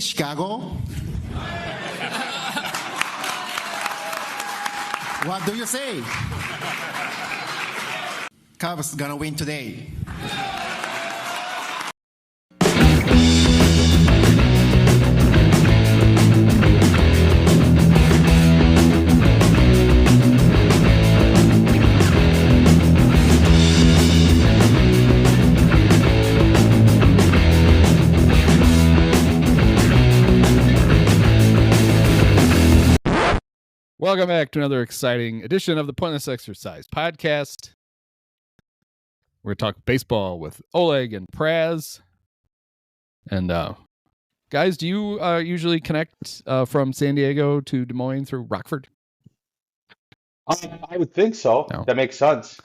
Chicago? What do you say? Cubs gonna win today. Welcome back to another exciting edition of the Pointless Exercise podcast. We're going to talk baseball with Oleg and Praz. And guys, do you usually connect from San Diego to Des Moines through Rockford? I would think so. No. That makes sense.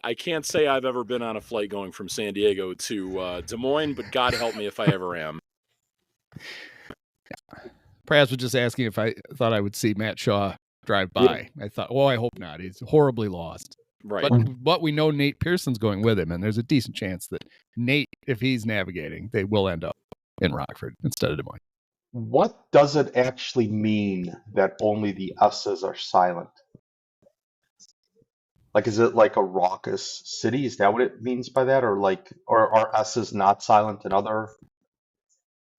I can't say I've ever been on a flight going from San Diego to Des Moines, but God help me if I ever am. Praz was just asking if I thought I would see Matt Shaw drive by. Yeah. I thought, well, I hope not. He's horribly lost. Right. But we know Nate Pearson's going with him, and there's a decent chance that Nate, if he's navigating, they will end up in Rockford instead of Des Moines. What does it actually mean that only the S's are silent? Like, is it like a raucous city? Is that what it means by that? Or like, or are S's not silent in other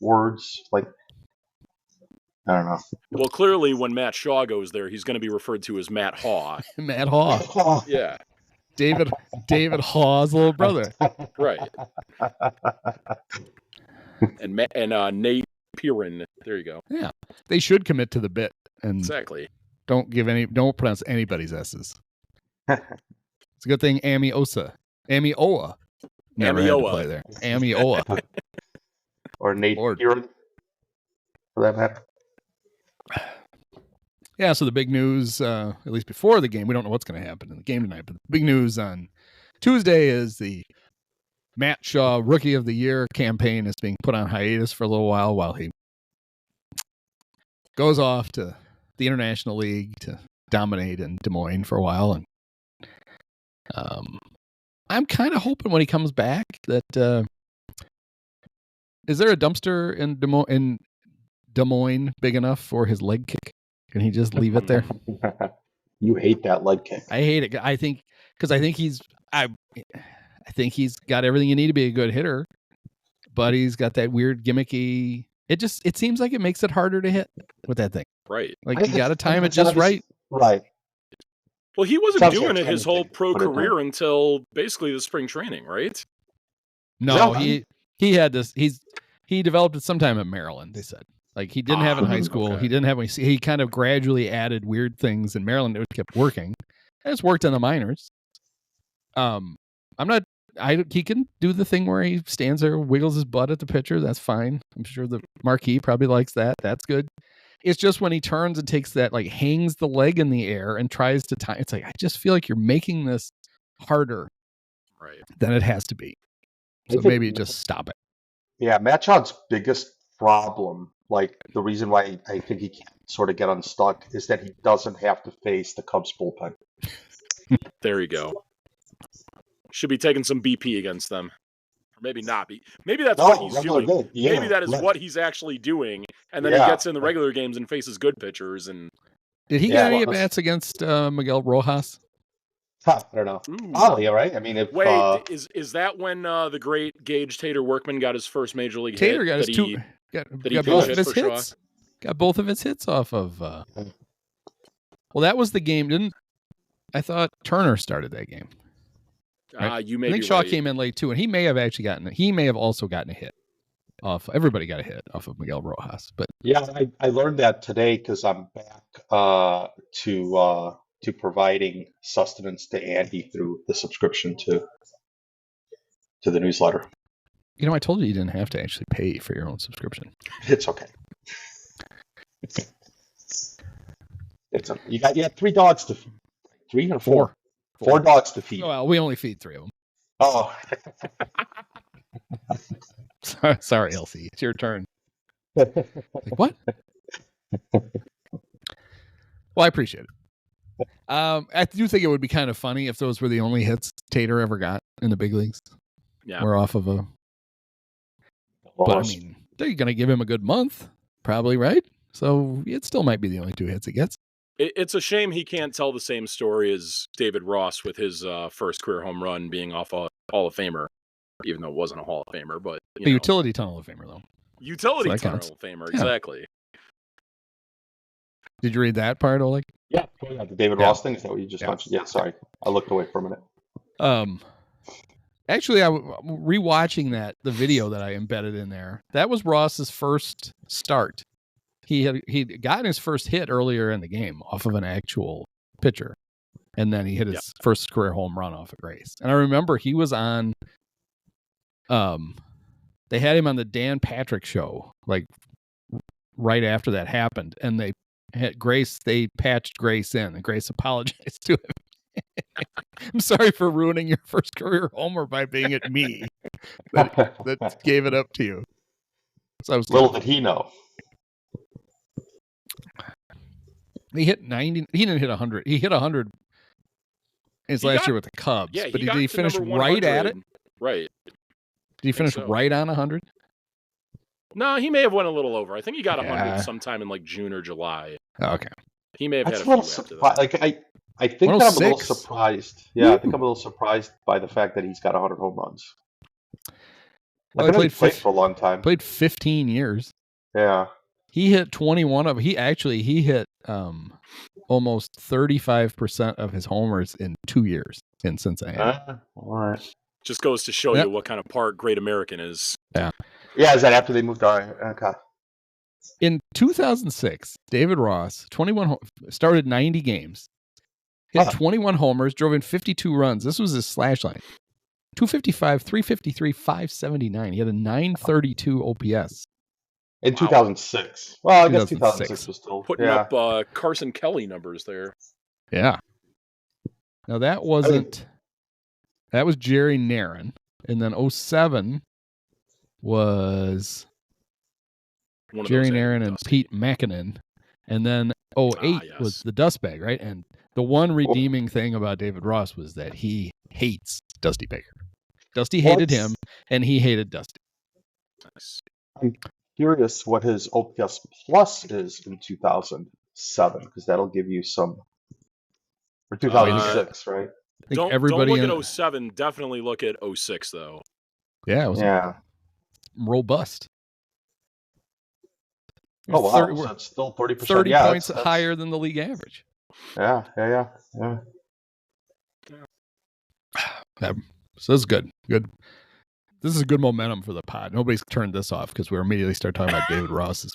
words? Like, I don't know. Well, clearly, when Matt Shaw goes there, he's going to be referred to as Matt Haw. Matt Haw. Yeah. David Haw's little brother. Right. And Nate Pearson. There you go. Yeah. They should commit to the bit and exactly. Don't pronounce anybody's S's. It's a good thing Amioa never had to play there. Amioa. Or Nate Pearson, for that matter. Yeah, so the big news, at least before the game, we don't know what's going to happen in the game tonight, but the big news on Tuesday is the Matt Shaw Rookie of the Year campaign is being put on hiatus for a little while he goes off to the International League to dominate in Des Moines for a while. And I'm kind of hoping when he comes back that is there a dumpster in Des Moines big enough for his leg kick? Can he just leave it there? You hate that leg kick. I hate it. I think he's got everything you need to be a good hitter, but he's got that weird gimmicky. It seems like it makes it harder to hit with that thing. Right. Like you got to time it just right. Right. Well, he wasn't doing it his whole pro career until basically the spring training, right? No, he had this. He developed it sometime at Maryland. They said. Like he didn't have it in high school. Okay. He didn't have any. He kind of gradually added weird things in Maryland. It kept working. And it's worked in the minors. He can do the thing where he stands there, wiggles his butt at the pitcher. That's fine. I'm sure the marquee probably likes that. That's good. It's just when he turns and takes that, like hangs the leg in the air and tries to time. It's like, I just feel like you're making this harder than it has to be. So maybe just stop it. Yeah. Matt Shaw's biggest problem, like the reason why I think he can't sort of get unstuck, is that he doesn't have to face the Cubs bullpen. There you go. Should be taking some BP against them. Or maybe not be. Maybe that's what he's doing. Yeah, maybe that is what he's actually doing. And then he gets in the regular games and faces good pitchers. And did he get any at bats against Miguel Rojas? I don't know. Probably, right? I mean, is that when the great Gage Tater Workman got his first major league Tater hit? Got his two. Got both of his hits. Got both of his hits off of. Well, that was the game. I thought Turner started that game. Right? I think Shaw came in late too, and he may have also gotten a hit off. Everybody got a hit off of Miguel Rojas, but yeah, I learned that today because I'm back to providing sustenance to Andy through the subscription to the newsletter. You know, I told you didn't have to actually pay for your own subscription. It's okay. You got 3 dogs to feed. 3 or 4? 4 dogs to feed. Well, we only feed 3 of them. Oh. Sorry, Elsie. It's your turn. Like, what? Well, I appreciate it. I do think it would be kind of funny if those were the only hits Tater ever got in the big leagues. Yeah. We're off of a... But, I mean, they're going to give him a good month. probably right. So it still might be the only 2 hits it gets. It's a shame he can't tell the same story as David Ross with his first career home run being off a Hall of Famer, even though it wasn't a Hall of Famer, but a utility tunnel of Famer though. Utility tunnel of Famer, exactly. Did you read that part, Oleg? Yeah, the David Ross thing. Is that what you just mentioned? Yeah, sorry, I looked away for a minute. Actually, I rewatching the video that I embedded in there. That was Ross's first start. He'd gotten his first hit earlier in the game off of an actual pitcher, and then he hit his first career home run off of Grace. And I remember he was on. They had him on the Dan Patrick show, like right after that happened, and they had Grace. They patched Grace in, and Grace apologized to him. I'm sorry for ruining your first career homer by being at me that gave it up to you. So I was little did he know. He hit 90. He didn't hit 100. He hit 100 his last year with the Cubs. Yeah, but did he finish right at it? Right. Did he finish right on 100? No, he may have went a little over. I think he got 100 sometime in like June or July. Oh, okay. He may have That's had a few after that. Like I think that I'm a little surprised. Yeah, I think I'm a little surprised by the fact that he's got 100 home runs. Well, he played for a long time. Played 15 years. Yeah. He hit 21 of. He hit almost 35% of his homers in 2 years in Cincinnati. All right. Just goes to show you what kind of part Great American is. Yeah. Yeah. Is that after they moved on? Okay. In 2006, David Ross, 21 started 90 games. Hit 21 homers, drove in 52 runs. This was his slash line. 255, 353, 579. He had a 932 OPS. In 2006. Well, I guess 2006 was still putting up Carson Kelly numbers there. Yeah. Now that wasn't. That was Jerry Narin, and then 07 was Jerry Narin and Pete Makinen, and then 08 was the Dust Bag, right? And the one redeeming thing about David Ross was that he hates Dusty Baker. Dusty hated him, and he hated Dusty. Nice. I'm curious what his OPS plus is in 2007, because that'll give you some. Or 2006, right? Don't look at 07. Definitely look at 06, though. Yeah, it was robust. Oh, wow. So it's still 30%. 30 points higher than the league average. Yeah. So this is good. Good. This is good momentum for the pod. Nobody's turned this off because we immediately start talking about David Ross's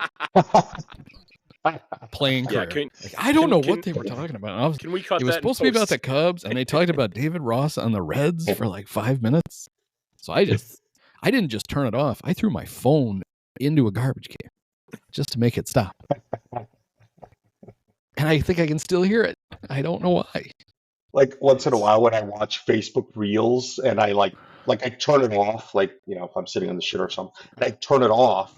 playing career. I don't know what they were talking about. Can we cut that? It was supposed to be about the Cubs, and they talked about David Ross on the Reds for like 5 minutes. So I didn't just turn it off. I threw my phone into a garbage can just to make it stop. And I think I can still hear it. I don't know why. Like once in a while when I watch Facebook Reels and I like I turn it off, like, you know, if I'm sitting on the shit or something, and I turn it off,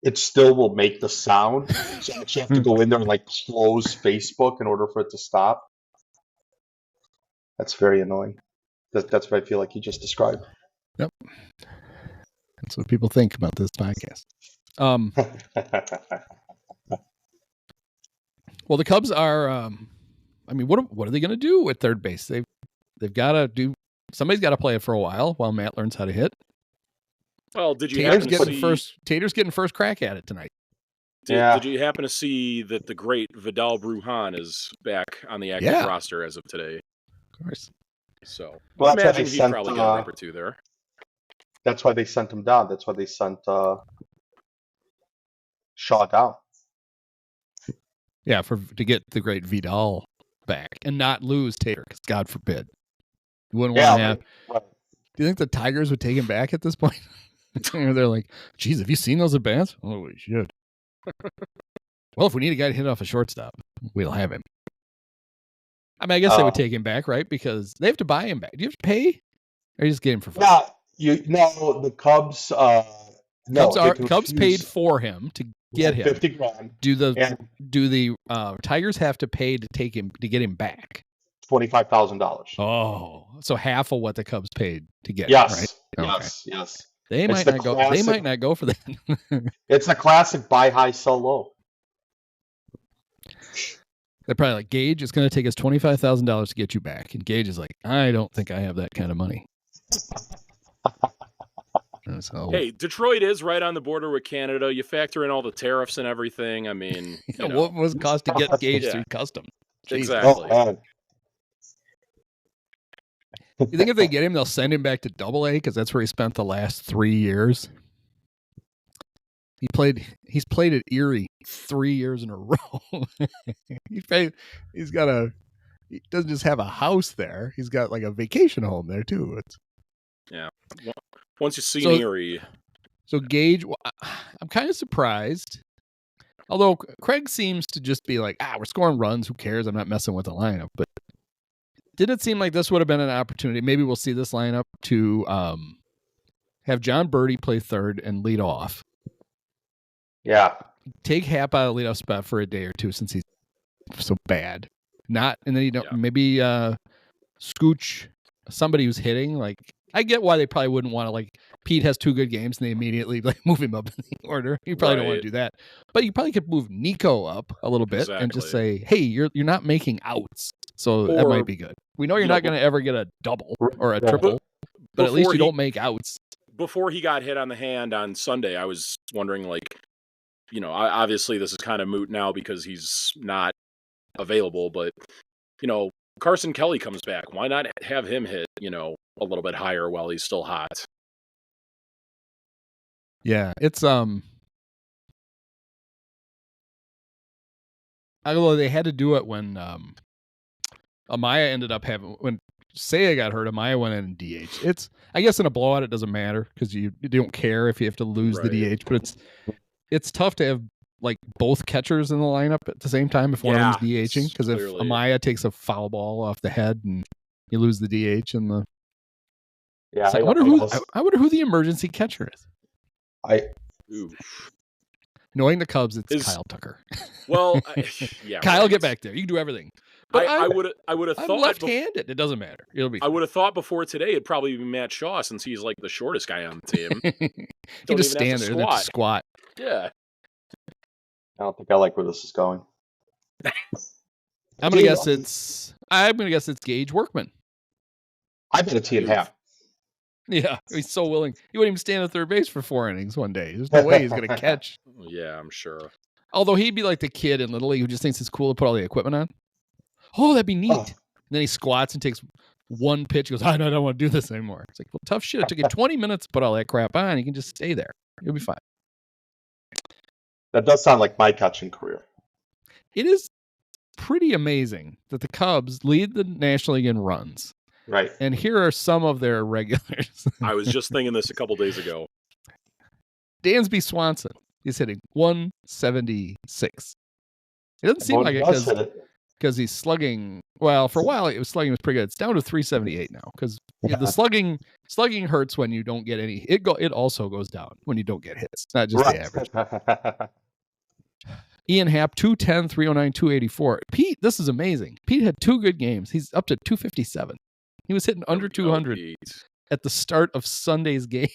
it still will make the sound. So I actually have to go in there and like close Facebook in order for it to stop. That's very annoying. That's what I feel like you just described. Yep. That's what people think about this podcast. Well, the Cubs are. I mean, what are they going to do at third base? They've got to do. Somebody's got to play it for a while Matt learns how to hit. Well, did you Tater's getting first crack at it tonight. Did you happen to see that the great Vidal Brujan is back on the active roster as of today? Of course. So, well, I imagine he probably got a rep or two there. That's why they sent him down. That's why they sent Shaw down. Yeah, to get the great Vidal back and not lose Tater, because God forbid. You wouldn't want to have. Right. Do you think the Tigers would take him back at this point? They're like, geez, have you seen those at bats? Oh, we should. Well, if we need a guy to hit off a shortstop, we'll have him. I mean, I guess they would take him back, right? Because they have to buy him back. Do you have to pay? Or you just get him for fun? No, the Cubs. Cubs paid for him to get him. $50,000. Do the Tigers have to pay to take him to get him back? $25,000. Oh, so half of what the Cubs paid to get him, right? Okay. Yes. They might not go. They might not go for that. It's the classic buy high, sell low. They're probably like, Gage, it's going to take us $25,000 to get you back. And Gage is like, I don't think I have that kind of money. So, hey, Detroit is right on the border with Canada. You factor in all the tariffs and everything. I mean, what was it cost to get Gage through customs? Exactly. Oh, you think if they get him, they'll send him back to Double A because that's where he spent the last 3 years? He's played at Erie 3 years in a row. He doesn't just have a house there. He's got like a vacation home there too. Yeah. Once you see Erie. So Gage, I'm kind of surprised. Although Craig seems to just be like, we're scoring runs. Who cares? I'm not messing with the lineup. But didn't it seem like this would have been an opportunity? Maybe we'll see this lineup to have John Birdie play third and lead off. Yeah. Take Hap out of the leadoff spot for a day or two since he's so bad. Maybe scooch somebody who's hitting. Like, I get why they probably wouldn't want to, like, Pete has 2 good games and they immediately like move him up in the order. You probably don't want to do that. But you probably could move Nico up a little bit and just say, hey, you're not making outs. So that might be good. We know you're not going to ever get a double or a triple, but at least you don't make outs. Before he got hit on the hand on Sunday, I was wondering, like, obviously this is kind of moot now because he's not available, but, Carson Kelly comes back. Why not have him hit, a little bit higher while he's still hot? Yeah, it's although they had to do it when Amaya ended up when Seiya got hurt, Amaya went in and DH. I guess in a blowout it doesn't matter because you don't care if you have to lose the DH, but it's tough to have like both catchers in the lineup at the same time if one of them's DHing, because if Amaya takes a foul ball off the head and you lose the DH and the I wonder who the emergency catcher is. Knowing the Cubs, it's Kyle Tucker. Well, Kyle, get back there. You can do everything. But I would have thought left-handed. It doesn't matter. It'll be. I would have thought before today it'd probably be Matt Shaw since he's like the shortest guy on the team. He just stand there and squat. Yeah. I don't think I like where this is going. I'm gonna guess it's Gage Workman. I bet it's Hap. Yeah, he's so willing. He wouldn't even stand at third base for 4 innings one day. There's no way he's gonna catch. Yeah, I'm sure. Although he'd be like the kid in Little League who just thinks it's cool to put all the equipment on. Oh, that'd be neat. And then he squats and takes one pitch. He goes, I don't want to do this anymore. It's like, well, tough shit. It took you 20 minutes to put all that crap on. You can just stay there. You'll be fine. That does sound like my catching career. It is pretty amazing that the Cubs lead the National League in runs. Right. And here are some of their regulars. I was just thinking this a couple days ago. Dansby Swanson is hitting 176. It doesn't seem like it because he's slugging. Well, for a while, slugging was pretty good. It's down to 378 now because the slugging hurts when you don't get any. It also goes down when you don't get hits, not just the average. Ian Happ, 210, 309, 284. Pete, this is amazing. Pete had 2 good games. He's up to 257. He was hitting under 200 at the start of Sunday's game.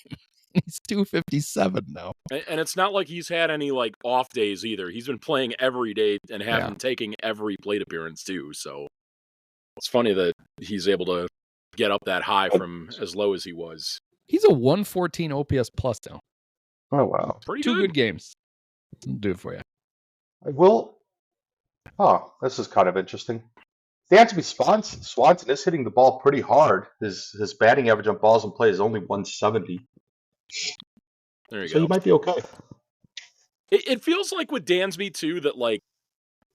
He's 257 now. And it's not like he's had any like off days either. He's been playing every day and taking every plate appearance too. So it's funny that he's able to get up that high from as low as he was. He's a 114 OPS plus now. Oh, wow. Pretty 2 good games. I'll do it for you. This is kind of interesting. Dansby Swanson is hitting the ball pretty hard. His batting average on balls in play is only 170. There you go. So you might be okay. It feels like with Dansby too that like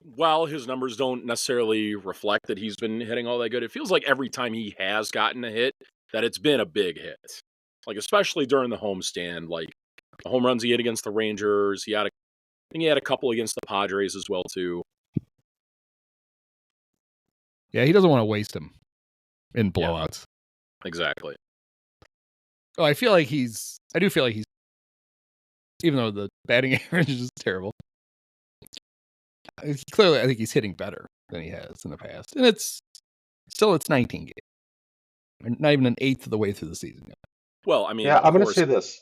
while his numbers don't necessarily reflect that he's been hitting all that good, it feels like every time he has gotten a hit that it's been a big hit. Like especially during the homestand, like the home runs he hit against the Rangers, I think he had a couple against the Padres as well too. Yeah, he doesn't want to waste them in blowouts. Yeah, exactly. Oh, I do feel like he's, even though the batting average is terrible, clearly I think he's hitting better than he has in the past. And it's 19 games. Not even an eighth of the way through the season yet. Well, I mean, I'm going to say this.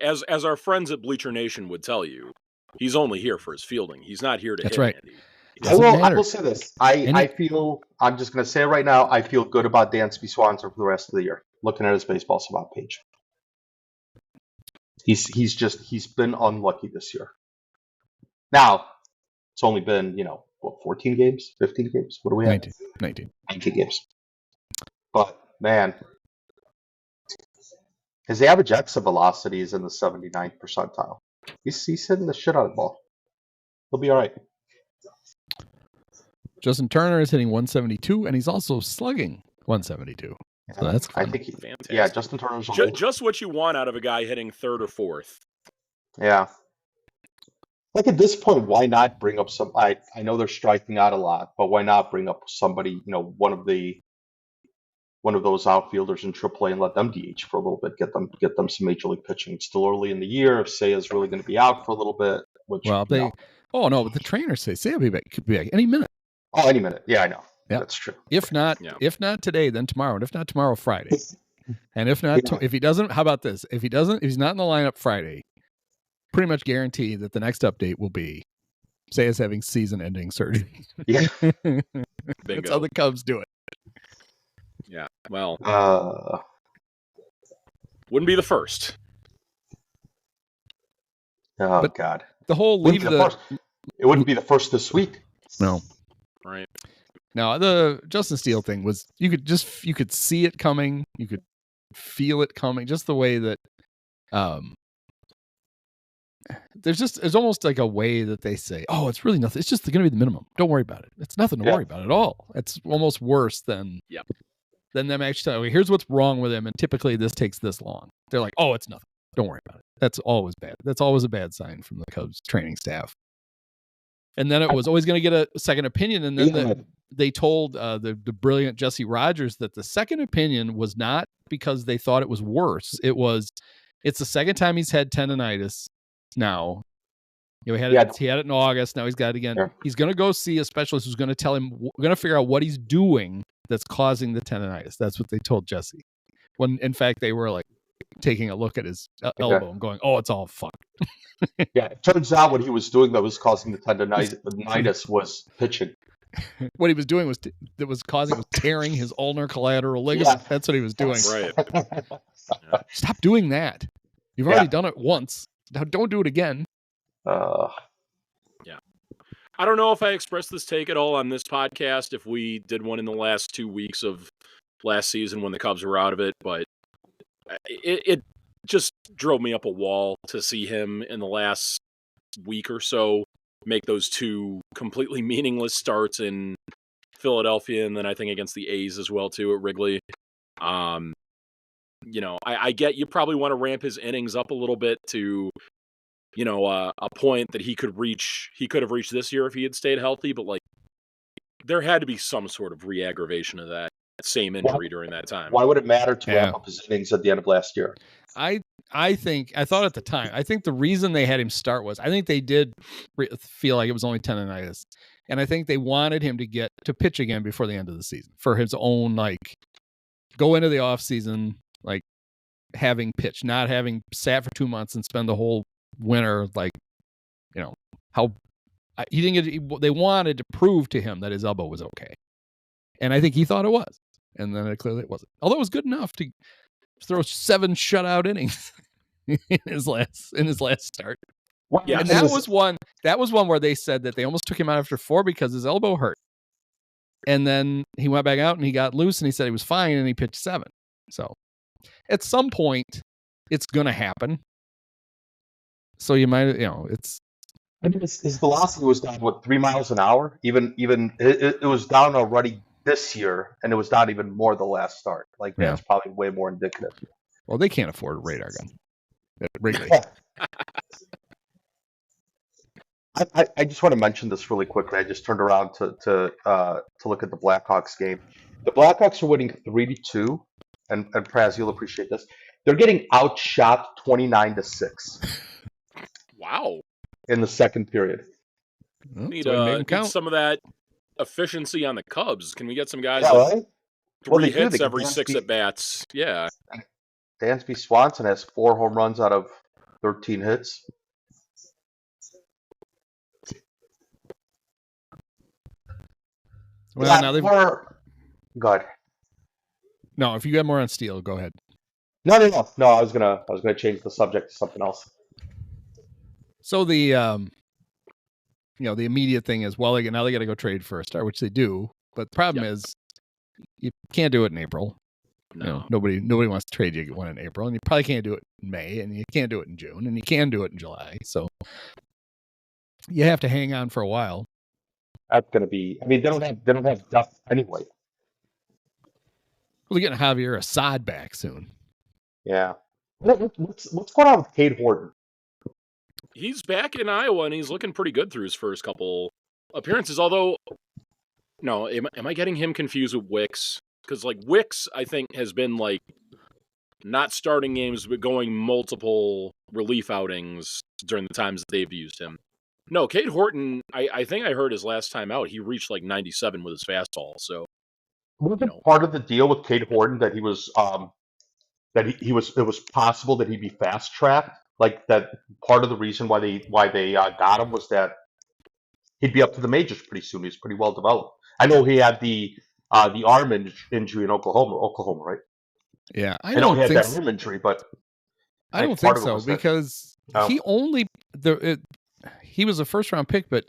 as our friends at Bleacher Nation would tell you, he's only here for his fielding. He's not here to hit Andy. I will say this. I feel, I'm just going to say it right now, I feel good about Dansby Swanson for the rest of the year, looking at his baseball savant page. He's been unlucky this year. Now, it's only been, 14 games, 15 games? What do we have? 19 games. But, man, his average exit velocity is in the 79th percentile. He's hitting the shit out of the ball. He'll be all right. Justin Turner is hitting 172, and he's also slugging 172. So that's fun. I think fantastic. Justin Turner's just what you want out of a guy hitting third or fourth. Yeah. Like at this point, why not bring up some? I know they're striking out a lot, but why not bring up somebody? One of those outfielders in AAA and let them DH for a little bit. Get them some major league pitching. It's still early in the year. If Seiya's really going to be out for a little bit, but the trainers say Seiya could be back any minute. Oh, any minute. Yeah, I know. Yeah, that's true. If not today, then tomorrow, and if not tomorrow, Friday. And if not, if he doesn't, how about this? If he's not in the lineup Friday, pretty much guarantee that the next update will be Seiya's having season-ending surgery. Yeah, that's how the Cubs do it. Yeah, well, wouldn't be the first. Oh God, the whole it wouldn't be the first this week. No, right. Now, the Justin Steele thing was, you could see it coming. You could feel it coming, just the way that, there's almost like a way that they say, oh, it's really nothing. It's just going to be the minimum. Don't worry about it. It's nothing to worry about at all. It's almost worse than them actually telling you, here's what's wrong with him. And typically this takes this long. They're like, oh, it's nothing. Don't worry about it. That's always bad. That's always a bad sign from the Cubs training staff. And then it was always going to get a second opinion. And then they told the brilliant Jesse Rogers that the second opinion was not because they thought it was worse. It's the second time he's had tendonitis now. He had it in August. Now he's got it again. Yeah. He's going to go see a specialist who's going to tell him, we're going to figure out what he's doing that's causing the tendonitis. That's what they told Jesse. When in fact they were like taking a look at his elbow and going, oh, it's all fucked. Yeah, it turns out what he was doing that was causing the tendonitis was pitching. What he was doing was tearing his ulnar collateral ligament. Yeah. That's what he was doing. Right. Stop doing that. You've already done it once. Now don't do it again. Yeah. I don't know if I expressed this take at all on this podcast, if we did one in the last 2 weeks of last season when the Cubs were out of it, but it just drove me up a wall to see him in the last week or so make those two completely meaningless starts in Philadelphia and then I think against the A's as well too at Wrigley. I get you probably want to ramp his innings up a little bit to a point that he could have reached this year if he had stayed healthy, but like there had to be some sort of re-aggravation of that same injury during that time. Why would it matter to ramp up his innings at the end of last year? I thought at the time, I think the reason they had him start was I think they did feel like it was only tendonitis. And I think they wanted him to get to pitch again before the end of the season for his own, go into the off season, having pitched, not having sat for 2 months and spend the whole winter, how he didn't get, they wanted to prove to him that his elbow was okay. And I think he thought it was. And then clearly it wasn't. Although it was good enough to throw 7 shutout innings in his last start. Well, and that was one where they said that they almost took him out after 4 because his elbow hurt. And then he went back out and he got loose and he said he was fine and he pitched 7. So at some point it's going to happen. So you might, his velocity was down 3 miles an hour. Even it was down already this year, and it was down even more the last start. That's probably way more indicative. Well, they can't afford a radar gun. Wrigley. I just want to mention this really quickly. I just turned around to look at the Blackhawks game. The Blackhawks are winning 3-2, and Praz, you'll appreciate this. They're getting outshot 29-6. Wow! In the second period. Need some of that efficiency on the Cubs. Can we get some guys three hits every 6 at bats? Yeah. Dansby Swanson has 4 home runs out of 13 hits. Well, yeah, now they've... Go ahead. No, if you got more on Steele, go ahead. No. I was gonna change the subject to something else. So the the immediate thing is, well, now they got to go trade for a star, which they do. But the problem is, you can't do it in April. No. Nobody wants to trade you one in April, and you probably can't do it in May, and you can't do it in June, and you can do it in July. So you have to hang on for a while. That's gonna be. I mean, they don't have depth anyway. We're getting Javier Assad back soon. Yeah. What's going on with Cade Horton? He's back in Iowa, and he's looking pretty good through his first couple appearances. Although, no, am I getting him confused with Wicks? Because Wicks, I think, has been not starting games, but going multiple relief outings during the times that they've used him. No, Cade Horton, I think I heard his last time out, he reached 97 with his fastball. So, wasn't part of the deal with Cade Horton that he was it was possible that he'd be fast tracked? Like that, part of the reason why they got him was that he'd be up to the majors pretty soon. He's pretty well developed. I know he had the arm injury in Oklahoma, right? Yeah, I know he had that arm injury, but I don't think so because he only he was a first round pick, but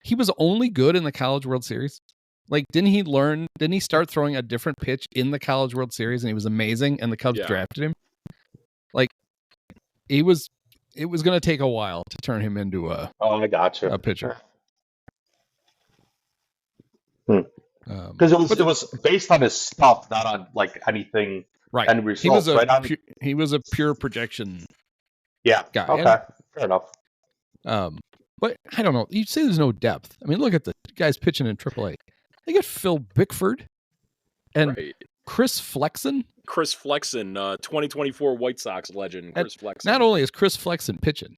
he was only good in the College World Series. Didn't he start throwing a different pitch in the College World Series, and he was amazing, and the Cubs drafted him? It was going to take a while to turn him into I gotcha. a pitcher. Because it was based on his stuff, not on anything. Right. And results. He was a pure projection. Yeah. Guy. Okay. Fair enough. But I don't know. You say there's no depth. I mean, look at the guys pitching in AAA. They got Phil Bickford and Chris Flexen. Chris Flexen, 2024 White Sox legend. Chris Flexen. Not only is Chris Flexen pitching,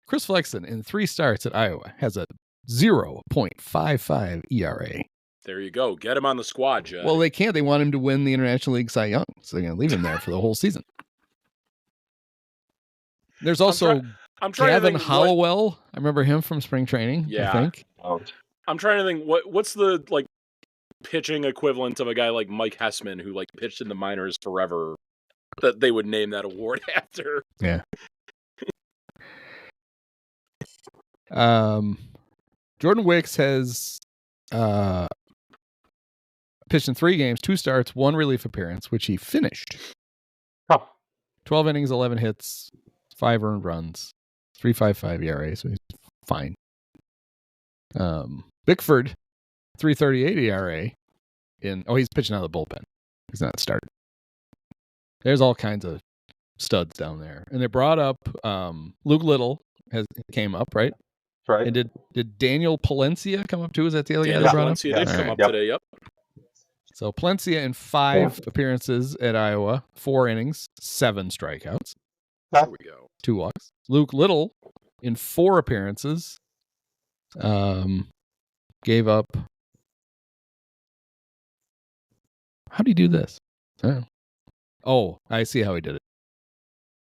Chris Flexen in 3 starts at Iowa has a 0.55 ERA. There you go. Get him on the squad, Jay. Well, they can't. They want him to win the International League Cy Young, so they're going to leave him there for the whole season. There's also Gavin Hollowell. I remember him from spring training. Yeah. I think. I'm trying to think what's the pitching equivalent of a guy like Mike Hessman who pitched in the minors forever that they would name that award after. Yeah. Jordan Wicks has pitched in 3 games, 2 starts, 1 relief appearance, which he finished. 12 innings, 11 hits, 5 earned runs, 3.55 ERA, so he's fine. Bickford, 3.38 ERA. He's pitching out of the bullpen. He's not starting. There's all kinds of studs down there, and they brought up Luke Little came up, right? Right. And did Daniel Palencia come up too? Is that the other guy they brought Palencia up? Did come up today. Yep. So Palencia in 5 appearances at Iowa, 4 innings, 7 strikeouts. There we go. 2 walks. Luke Little in 4 appearances, gave up. How did he do this? Oh, I see how he did it.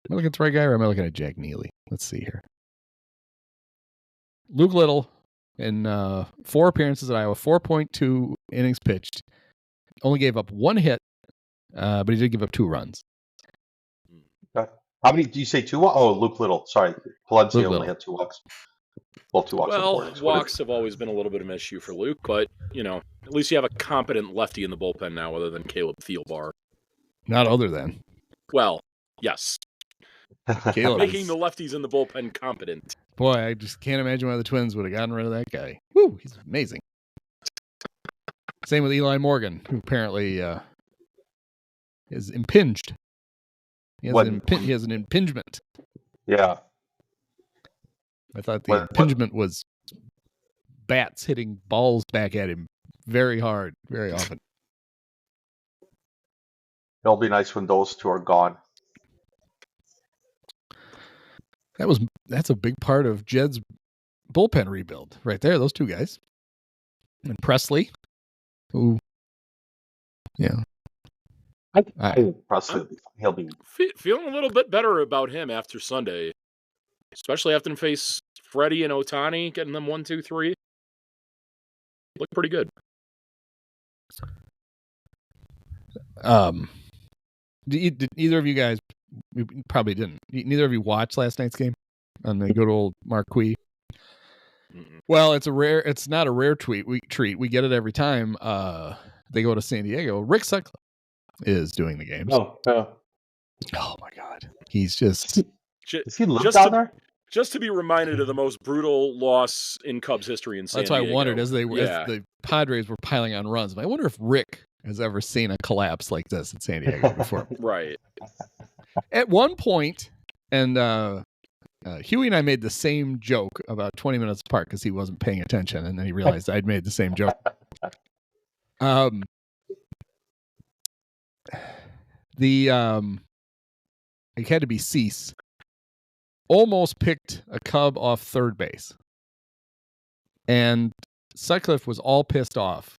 Am I looking at the right guy, or am I looking at Jack Neely? Let's see here. Luke Little in 4 appearances at Iowa, 4.2 innings pitched. Only gave up 1 hit, but he did give up 2 runs. How many do you say 2? Oh, Luke Little. Sorry, Palencia only had 2 walks. Well, 2 walks. Well, walks have always been a little bit of an issue for Luke, but at least you have a competent lefty in the bullpen now, other than Caleb Thielbar. Not other than. Well, yes. Caleb making the lefties in the bullpen competent. Boy, I just can't imagine why the Twins would have gotten rid of that guy. Woo, he's amazing. Same with Eli Morgan, who apparently is impinged. He has an impingement. Yeah. I thought the impingement was bats hitting balls back at him very hard, very often. It'll be nice when those 2 are gone. That's a big part of Jed's bullpen rebuild right there. Those 2 guys, and Presley, who, I think Presley, he'll be feeling a little bit better about him after Sunday. especially after they face Freddie and Ohtani, getting them 1, 2, 3. Look pretty good. Did either of you guys? You probably didn't. Neither of you watched last night's game on the good old Marquee. Well, it's not a rare treat. We get it every time they go to San Diego. Rick Sutcliffe is doing the games. Oh my God. He's just does he live down there? Just to be reminded of the most brutal loss in Cubs history in San Diego. That's why I wondered as the Padres were piling on runs. I wonder if Rick has ever seen a collapse like this in San Diego before. Right. At one point, and Huey and I made the same joke about 20 minutes apart because he wasn't paying attention, and then he realized I'd made the same joke. It had to be Cease. Almost picked a Cub off third base. And Sutcliffe was all pissed off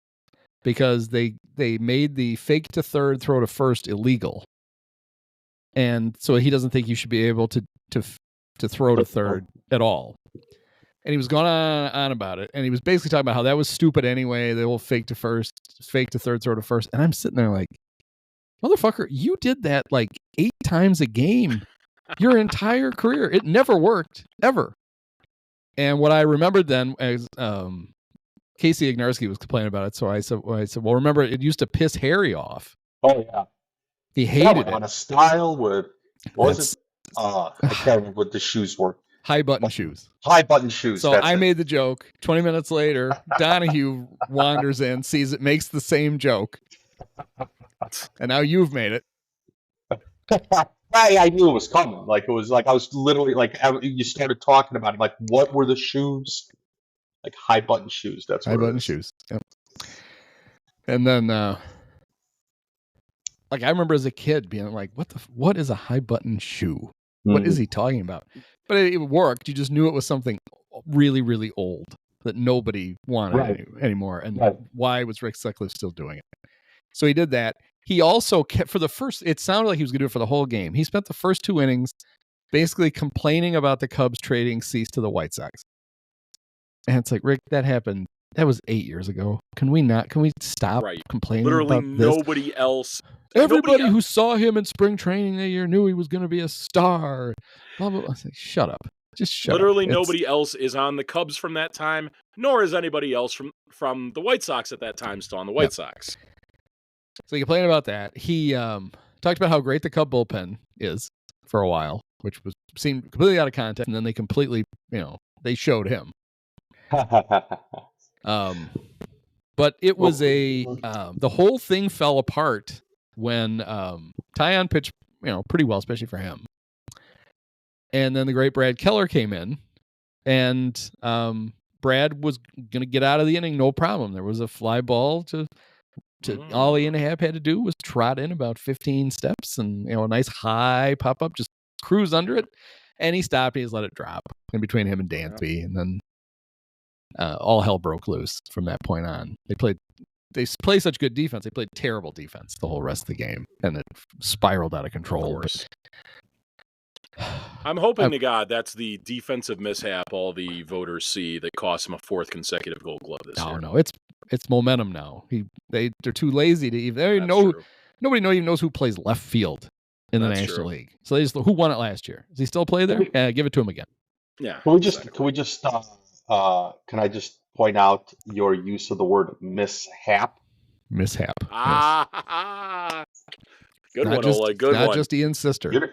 because they made the fake to third, throw to first illegal. And so he doesn't think you should be able to throw to third at all. And he was going on about it. And he was basically talking about how that was stupid anyway. They will fake to first, fake to third, throw to first. And I'm sitting there like, motherfucker, you did that like 8 times a game your entire career. It never worked, ever. And what I remembered then, as Casey Ignarski was complaining about it, so I said, well, remember, it used to piss Harry off. Oh, yeah. He hated it. On a style with, I can't remember what the shoes were. High button shoes. High button shoes. So I made the joke. 20 minutes later, Donahue wanders in, sees it, makes the same joke. And now you've made it. I knew it was coming. Like, it was like, I was literally like, you started talking about it. Like, what were the shoes? Like high button shoes. That's what high button shoes. Yep. And then, like, I remember as a kid being like, what is a high button shoe? Mm-hmm. What is he talking about? But it worked. You just knew it was something really, really old that nobody wanted anymore. And why was Rick Sutcliffe still doing it? So he did that. He also kept it sounded like he was going to do it for the whole game. He spent the first 2 innings basically complaining about the Cubs trading Cease to the White Sox. And it's like, Rick, that happened. That was 8 years ago. Can we stop complaining Literally about this? Nobody else. Everybody who saw him in spring training that year knew he was going to be a star. Blah, blah, blah. I was like, shut up. Just shut Literally up. Nobody else is on the Cubs from that time, nor is anybody else from the White Sox at that time still on the White Sox. So he complained about that. He talked about how great the Cub bullpen is for a while, which seemed completely out of context, and then they completely, they showed him. But it was the whole thing fell apart when Tyon pitched, pretty well, especially for him. And then the great Brad Keller came in, and Brad was going to get out of the inning, no problem. There was a fly ball to all he and a half had to do was trot in about 15 steps and, a nice high pop up, just cruise under it. And he stopped. He just let it drop in between him and Dansby. And then all hell broke loose from that point on. They played such good defense. They played terrible defense the whole rest of the game. And it spiraled out of control. I'm hoping to God that's the defensive missap all the voters see that cost him a 4th consecutive Gold Glove this year. No, it's momentum now. They're too lazy to even nobody even knows who plays left field in the National League. So they just who won it last year? Does he still play there? Give it to him again. Yeah. Can I just point out your use of the word mishap? Mishap. Yes. Good not one, just, Oleg. Good not one. Just Ian's sister.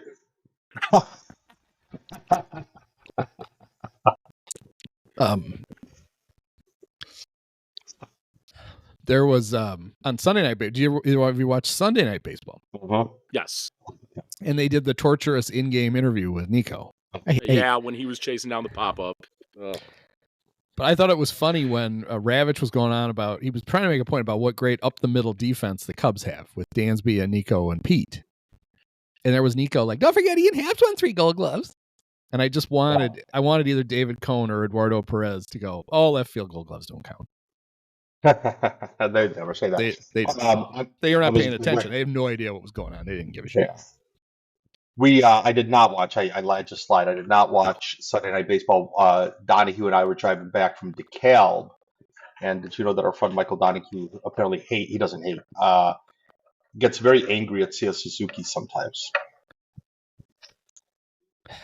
There was on Sunday night. Have you watched Sunday Night Baseball? Mm-hmm. Yes. And they did the torturous in-game interview with Nico. When he was chasing down the pop-up. But I thought it was funny when Ravitch was going on about, he was trying to make a point about what great up-the-middle defense the Cubs have with Dansby and Nico and Pete. And there was Nico like, don't forget Ian Happ's won 3 Gold Gloves. And I just wanted either David Cohn or Eduardo Perez to go, left field Gold Gloves don't count. They never say that. They are not paying attention. They have no idea what was going on. They didn't give a shit. I did not watch. I just lied. I did not watch Sunday Night Baseball. Donahue and I were driving back from DeKalb, and did you know that our friend Michael Donahue apparently he doesn't hate, gets very angry at Seiya Suzuki sometimes.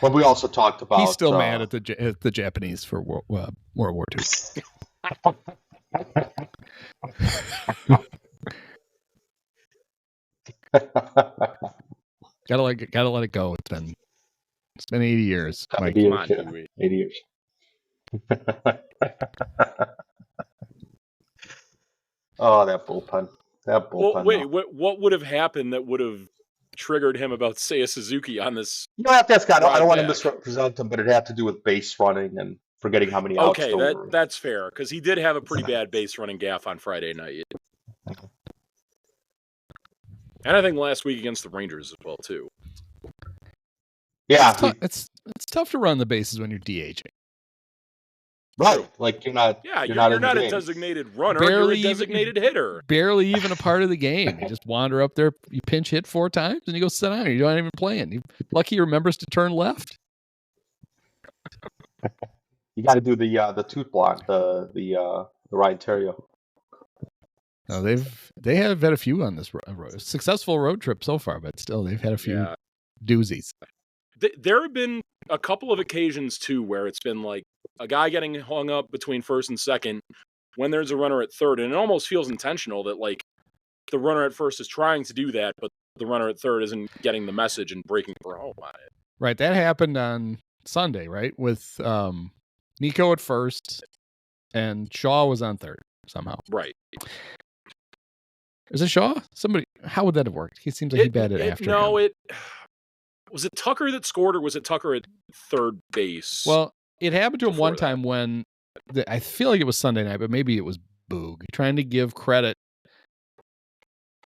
But we also talked about he's still mad at the Japanese for World War II. Gotta let it go. It's been 80 years. Mike. 80 years, yeah. 80 years. Oh, that bullpen. Well, wait, what would have happened that would have triggered him about Seiya Suzuki on this? You don't have to ask. I don't want to misrepresent him, but it had to do with base running and forgetting how many outs. Okay, that's fair, because he did have a pretty bad base running gaffe on Friday night. And I think last week against the Rangers as well, too. Yeah. It's tough to run the bases when you're DHing. Right. Like you're not a designated runner, you're a designated hitter. Barely even a part of the game. You just wander up there, you pinch hit 4 times, and you go sit down. You're not even playing. You're lucky he remembers to turn left. You got to do the tooth block, the Ryan Terrio. No, they have had a few on this successful road trip so far, but still they've had a few doozies. There have been a couple of occasions too where it's been like a guy getting hung up between first and second when there's a runner at third, and it almost feels intentional that like the runner at first is trying to do that, but the runner at third isn't getting the message and breaking for home on it. Right, that happened on Sunday, right? With Nico at first, and Shaw was on third somehow. Right. Is it Shaw? How would that have worked? He seems like he batted after. No, was it Tucker that scored, or was it Tucker at third base? Well, it happened to him one time when I feel like it was Sunday night, but maybe it was Boog trying to give credit.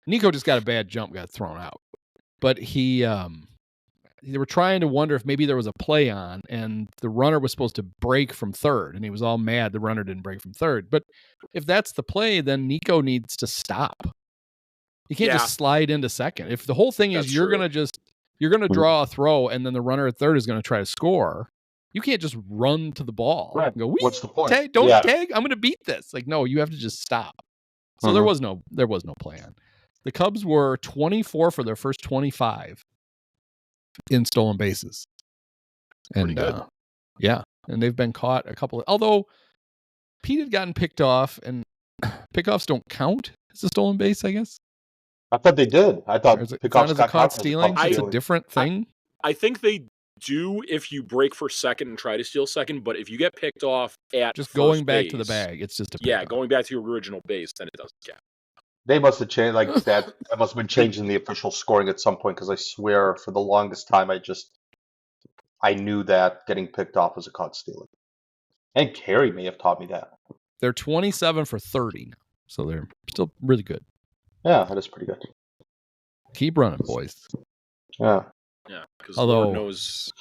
Nico just got a bad jump, got thrown out, but they were trying to wonder if maybe there was a play on, and the runner was supposed to break from third, and he was all mad the runner didn't break from third. But if that's the play, then Nico needs to stop. You can't just slide into second. If the whole thing is you're going to draw a throw, and then the runner at third is going to try to score, you can't just run to the ball and go, what's the point? Tag, tag. I'm going to beat this. Like, no, you have to just stop. So there was no play on. The Cubs were 24 for their first 25 in stolen bases. And and they've been caught a couple of, although Pete had gotten picked off, and pickoffs don't count as a stolen base, I guess. I thought they did. I thought pickoffs got caught stealing. It's a different thing. I think they do if you break for second and try to steal second, but if you get picked off at just going back to the bag, it's just going back to your original base, then it doesn't count. They must have changed that. That must have been changed in the official scoring at some point, because I swear for the longest time I knew that getting picked off was a caught stealing. And Carey may have taught me that. They're 27 for 30 now, so they're still really good. Yeah, that is pretty good. Keep running, boys. Yeah. Yeah, because Lord knows.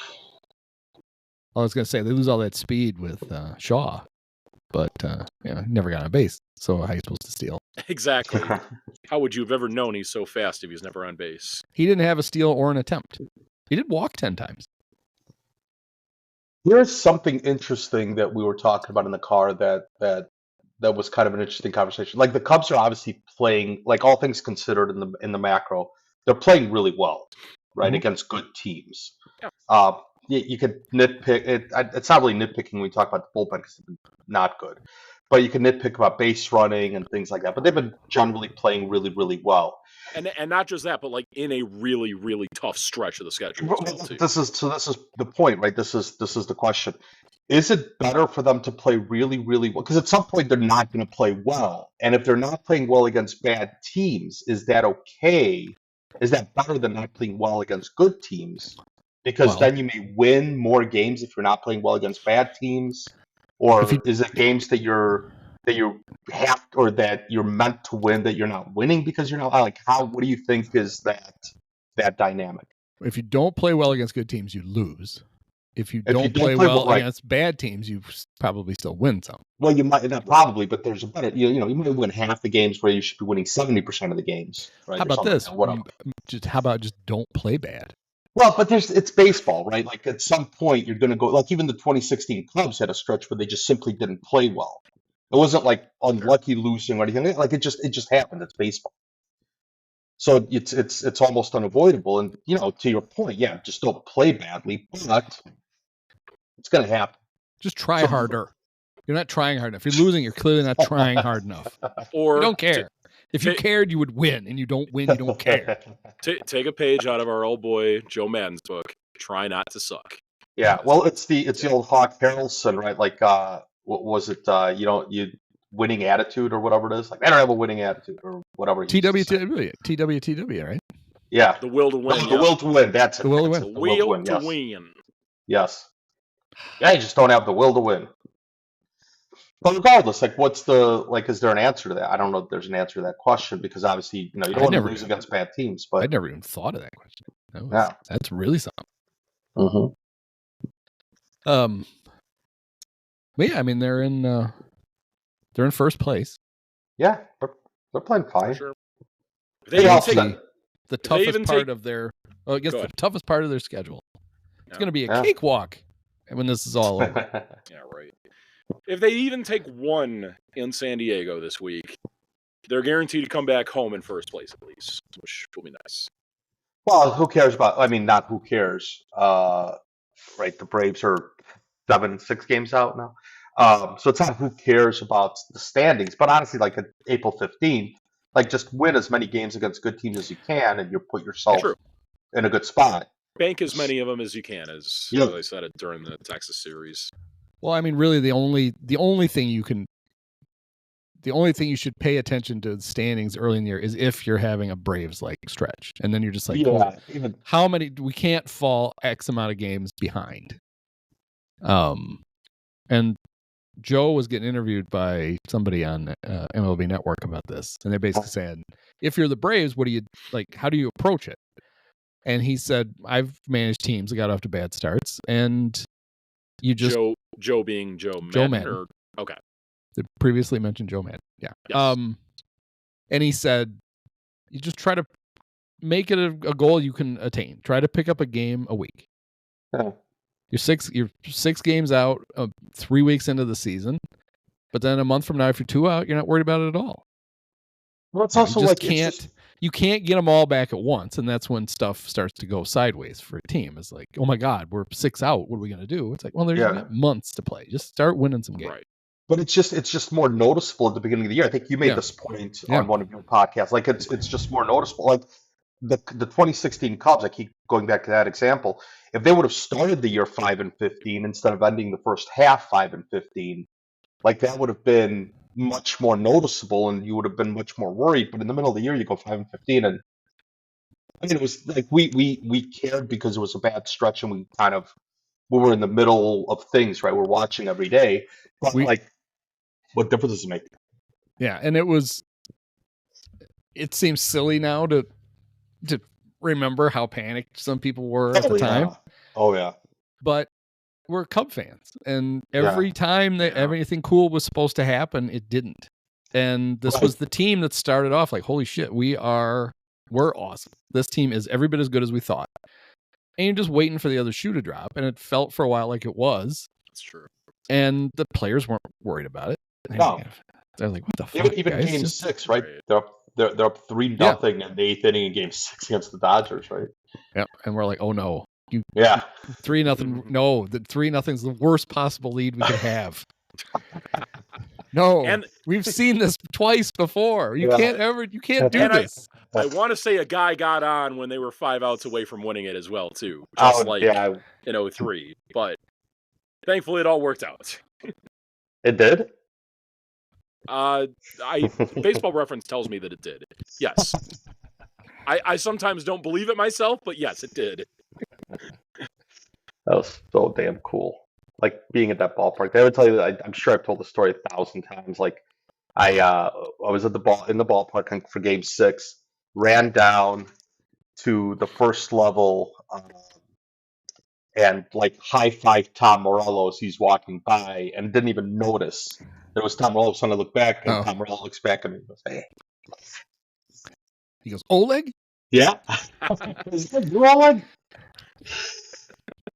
I was going to say, they lose all that speed with Shaw, but never got on base. So how are you supposed to steal? Exactly. How would you have ever known he's so fast if he's never on base? He didn't have a steal or an attempt. He did walk 10 times. Here's something interesting that we were talking about in the car that was kind of an interesting conversation. Like, the Cubs are obviously playing, like, all things considered in the macro, they're playing really well, right, against good teams. Yeah. You could nitpick it. It's not really nitpicking when we talk about the bullpen because they've been not good, but you can nitpick about base running and things like that. But they've been generally playing really, really well. And not just that, but like in a really, really tough stretch of the schedule. This is the point, right? This is the question. Is it better for them to play really, really well? Because at some point they're not going to play well, and if they're not playing well against bad teams, is that okay? Is that better than not playing well against good teams? Because then you may win more games if you're not playing well against bad teams, or is it games that you have, or that you're meant to win that you're not winning because you're not? Like, what do you think is that dynamic? If you don't play well against good teams, you lose. If you don't play well against bad teams, you probably still win some. Well, you might not probably, but there's a better. You might win half the games where you should be winning 70% of the games. Right? How about this? How about just don't play bad? Well, but it's baseball, right? Like at some point you're going to go. Like even the 2016 Cubs had a stretch where they just simply didn't play well. It wasn't like unlucky losing or anything. Like it just happened. It's baseball. So it's almost unavoidable. And to your point, yeah, just don't play badly, but it's going to happen. Just try harder. You're not trying hard enough. You're losing. You're clearly not trying hard enough. Or you don't care. If you cared, you would win, and you don't win, you don't care. Take a page out of our old boy Joe Madden's book. Try not to suck. Yeah, well, it's the old Hawk Harrelson, right? Like, what was it? You winning attitude or whatever it is. Like, I don't have a winning attitude or whatever. TWTW, right? Yeah, the will to win. The will to win. That's it. The will to win. The will to win. Yes. Yeah, you just don't have the will to win. But regardless, like, is there an answer to that? I don't know if there's an answer to that question because obviously, you don't want to lose against bad teams. But I never even thought of that question. That's really something. Mm-hmm. But yeah, I mean they're in first place. Yeah, they're playing fine. Sure. The toughest part of their the toughest part of their schedule. It's going to be a cakewalk when this is all over. Yeah, right. If they even take one in San Diego this week, they're guaranteed to come back home in first place at least, which will be nice. Well, who cares about? I mean, not who cares. Right, the Braves are 6 games out now, so it's not who cares about the standings. But honestly, like at April 15th, like just win as many games against good teams as you can, and you put yourself in a good spot. Bank as many of them as you can, as I said it during the Texas series. Well, I mean, really, the only thing you should pay attention to the standings early in the year is if you're having a Braves like stretch, and then you're just like, how many? We can't fall X amount of games behind. And Joe was getting interviewed by somebody on MLB Network about this, and they basically said, if you're the Braves, what do you like? How do you approach it? And he said, I've managed teams that got off to bad starts, and you just Joe being Joe Madden. Okay. The previously mentioned Joe Madden. Yeah. Yes. And he said, you just try to make it a goal you can attain. Try to pick up a game a week. Yeah. You're 6 games out, 3 weeks into the season, but then a month from now, if you're 2 out, you're not worried about it at all. Well, it's also you can't get them all back at once, and that's when stuff starts to go sideways for a team. It's like, oh my God, we're 6 out. What are we going to do? It's like, well, there's months to play. Just start winning some games. Right. But it's just more noticeable at the beginning of the year. I think you made this point on one of your podcasts. Like it's just more noticeable. Like the 2016 Cubs, I keep going back to that example. If they would have started the year 5-15 instead of ending the first half 5-15, like that would have been much more noticeable, and you would have been much more worried. But in the middle of the year, you go 5-15, and I mean, it was like we cared because it was a bad stretch, and we were in the middle of things, right? We're watching every day, but what difference does it make? Yeah, and it seems silly now to remember how panicked some people were at the time. Oh yeah. But we're Cub fans, and every time that everything cool was supposed to happen, it didn't. And this was the team that started off like, holy shit, we're awesome. This team is every bit as good as we thought. And you're just waiting for the other shoe to drop, and it felt for a while like it was. That's true. And the players weren't worried about it. No. They're like, what the fuck? Even guys? game 6, right? They're up 3-0 in the 8th inning in game 6 against the Dodgers, right? Yeah. And we're like, oh no. 3-0. No, the 3-0 is the worst possible lead we could have. No, and we've seen this twice before. You can't do this. I want to say a guy got on when they were 5 outs away from winning it as well, too. Just in 03. But thankfully it all worked out. It did? Baseball Reference tells me that it did. Yes. I sometimes don't believe it myself, but yes, it did. That was so damn cool. Like being at that ballpark. They would tell you that I'm sure I've told the story 1,000 times. Like I was in the ballpark for game 6, ran down to the first level and like high-five Tom Morello as he's walking by and didn't even notice that it was Tom Morello. So I look back and Tom Morello looks back at me and goes, hey. He goes, Oleg? Yeah. Is that Oleg?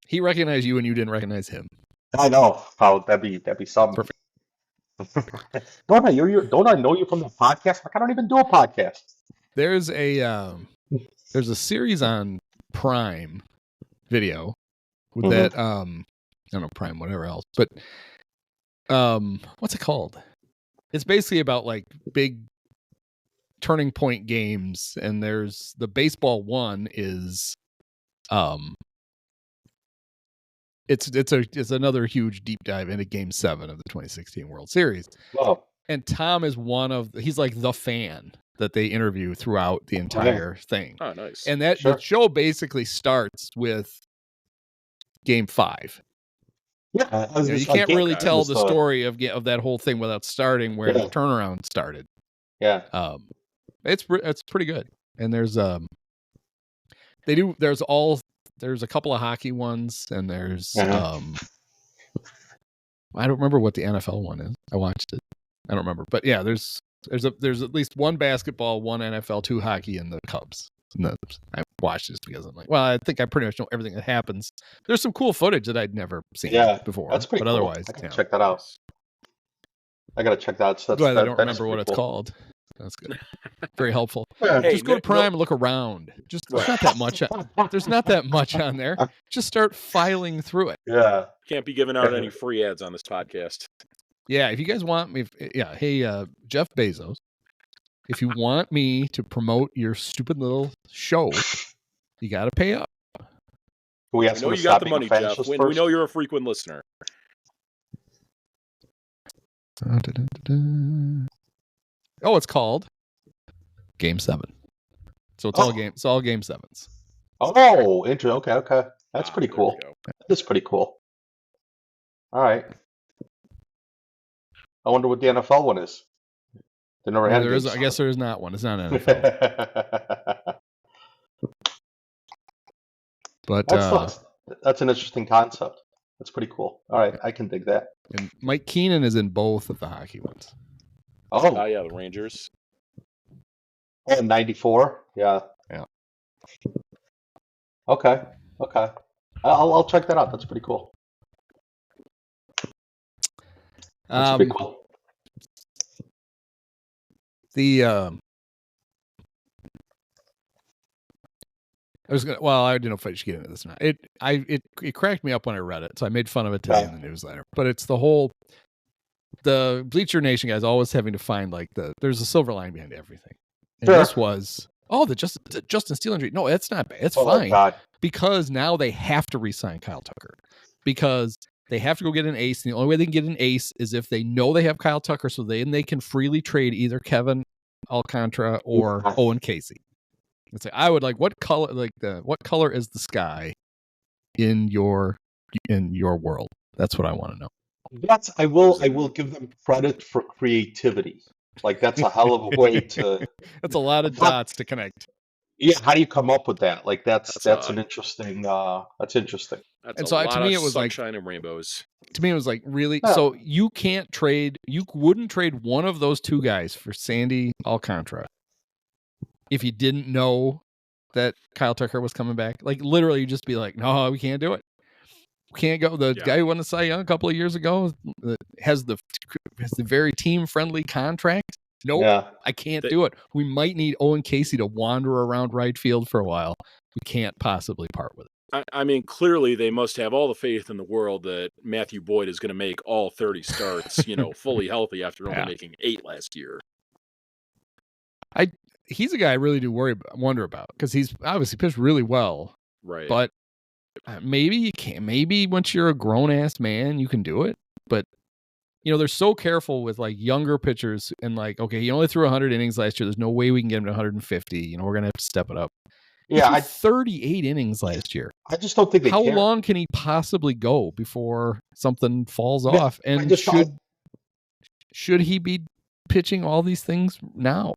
He recognized you and you didn't recognize him. I know how that'd be something. Perfect. Don't I know you from the podcast? Like, I don't even do a podcast. There's a series on Prime Video with that I don't know, Prime whatever else, but what's it called? It's basically about like big turning point games, and there's the baseball one is it's another huge deep dive into Game 7 of the 2016 World Series. Oh. And Tom is he's like the fan that they interview throughout the entire thing. Oh, nice. And the show basically starts with Game 5. Yeah, you can't really tell the story of that whole thing without starting where the turnaround started. Yeah. It's pretty good. And there's there's a couple of hockey ones, and there's I don't remember what the NFL one is. I watched it. I don't remember. But yeah, there's at least one basketball, one NFL, two hockey, and the Cubs. And I watched this because I'm like, well, I think I pretty much know everything that happens. There's some cool footage that I'd never seen before. That's pretty cool. Otherwise, I gotta check that out. I gotta check that out. So I don't remember what it's called. That's good. Very helpful. Hey, just go to Prime and look around. There's not that much. There's not that much on there. Just start filing through it. Yeah. Can't be giving out any free ads on this podcast. Yeah, if you guys want me, hey, Jeff Bezos, if you want me to promote your stupid little show, you got to pay up. We know you got the money, Jeff. We know you're a frequent listener. Oh, it's called Game 7. So it's all Game 7s. Oh, interesting. Okay. That's pretty cool. That's pretty cool. All right. I wonder what the NFL one is. They never had. I guess there is not one. It's not an NFL. But that's an interesting concept. That's pretty cool. All right, I can dig that. And Mike Keenan is in both of the hockey ones. Oh, yeah, the Rangers. Oh, 94. Yeah. Okay. I'll check that out. That's pretty cool. That's pretty cool. I didn't know if I should get into this or not. It cracked me up when I read it, so I made fun of it today in the newsletter. But it's the Bleacher Nation guys always having to find there's a silver line behind everything. And this was the Justin Steele injury. No, it's not bad. It's fine because now they have to re-sign Kyle Tucker because they have to go get an ace, and the only way they can get an ace is if they know they have Kyle Tucker, so they can freely trade either Kevin Alcantara or Owen Casey. It's like I would like what color is the sky in your world? That's what I want to know. I will give them credit for creativity. Like that's a hell of a way to. That's a lot of dots to connect. Yeah, how do you come up with that? Like that's an interesting. That's interesting. And so to me, it was sunshine and rainbows. To me, it was like really. Yeah. So you can't trade. You wouldn't trade one of those two guys for Sandy Alcantara if you didn't know that Kyle Tucker was coming back. Like literally, you just be like, no, we can't do it. We can't go. The guy who won the Cy Young a couple of years ago has the very team friendly contract. Nope, I can't do it. We might need Owen Casey to wander around right field for a while. We can't possibly part with it. I mean, clearly they must have all the faith in the world that Matthew Boyd is going to make all 30 starts, fully healthy after only making 8 last year. He's a guy I really do wonder about because he's obviously pitched really well. Right. But maybe you can't. Maybe once you're a grown ass man, you can do it. But they're so careful with like younger pitchers and like, okay, he only threw 100 innings last year. There's no way we can get him to 150. We're gonna have to step it up. Yeah, 38 innings last year. I just don't think they How care. long can he possibly go before something falls off? And should he be pitching all these things now?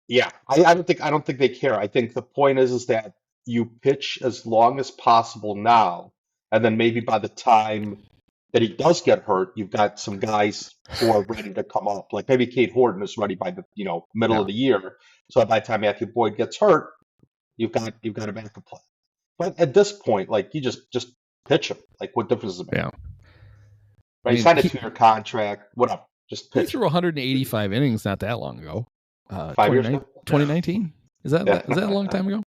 Yeah, I don't think they care. I think the point is that you pitch as long as possible now, and then maybe by the time that he does get hurt, you've got some guys who are ready to come up. Like maybe Cade Horton is ready by the middle of the year. So by the time Matthew Boyd gets hurt, you've got a backup plan. But at this point, like you just pitch him. Like what difference does it make? Yeah. Right? He signed a 2-year contract. Whatever. Just He pitch threw him. 185 innings not that long ago. 5 years ago? 2019? Is that a long time ago?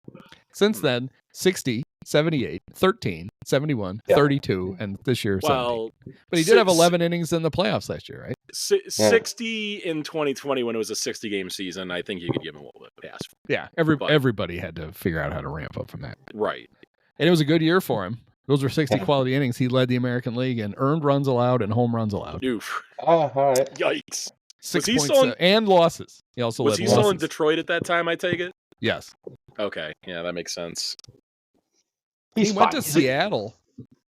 Since then, 60, 78, 13, 71, 32, and this year 70. But he did have 11 innings in the playoffs last year, right? 60 in 2020 when it was a 60-game season. I think you could give him a little bit of pass. Yeah, everybody had to figure out how to ramp up from that. Right. And it was a good year for him. Those were 60 quality innings. He led the American League in earned runs allowed and home runs allowed. Oof. All right. Yikes. 6 points and losses. He also was he losses. still in Detroit at that time, I take it? Yes. Okay. Yeah, that makes sense. He went to Seattle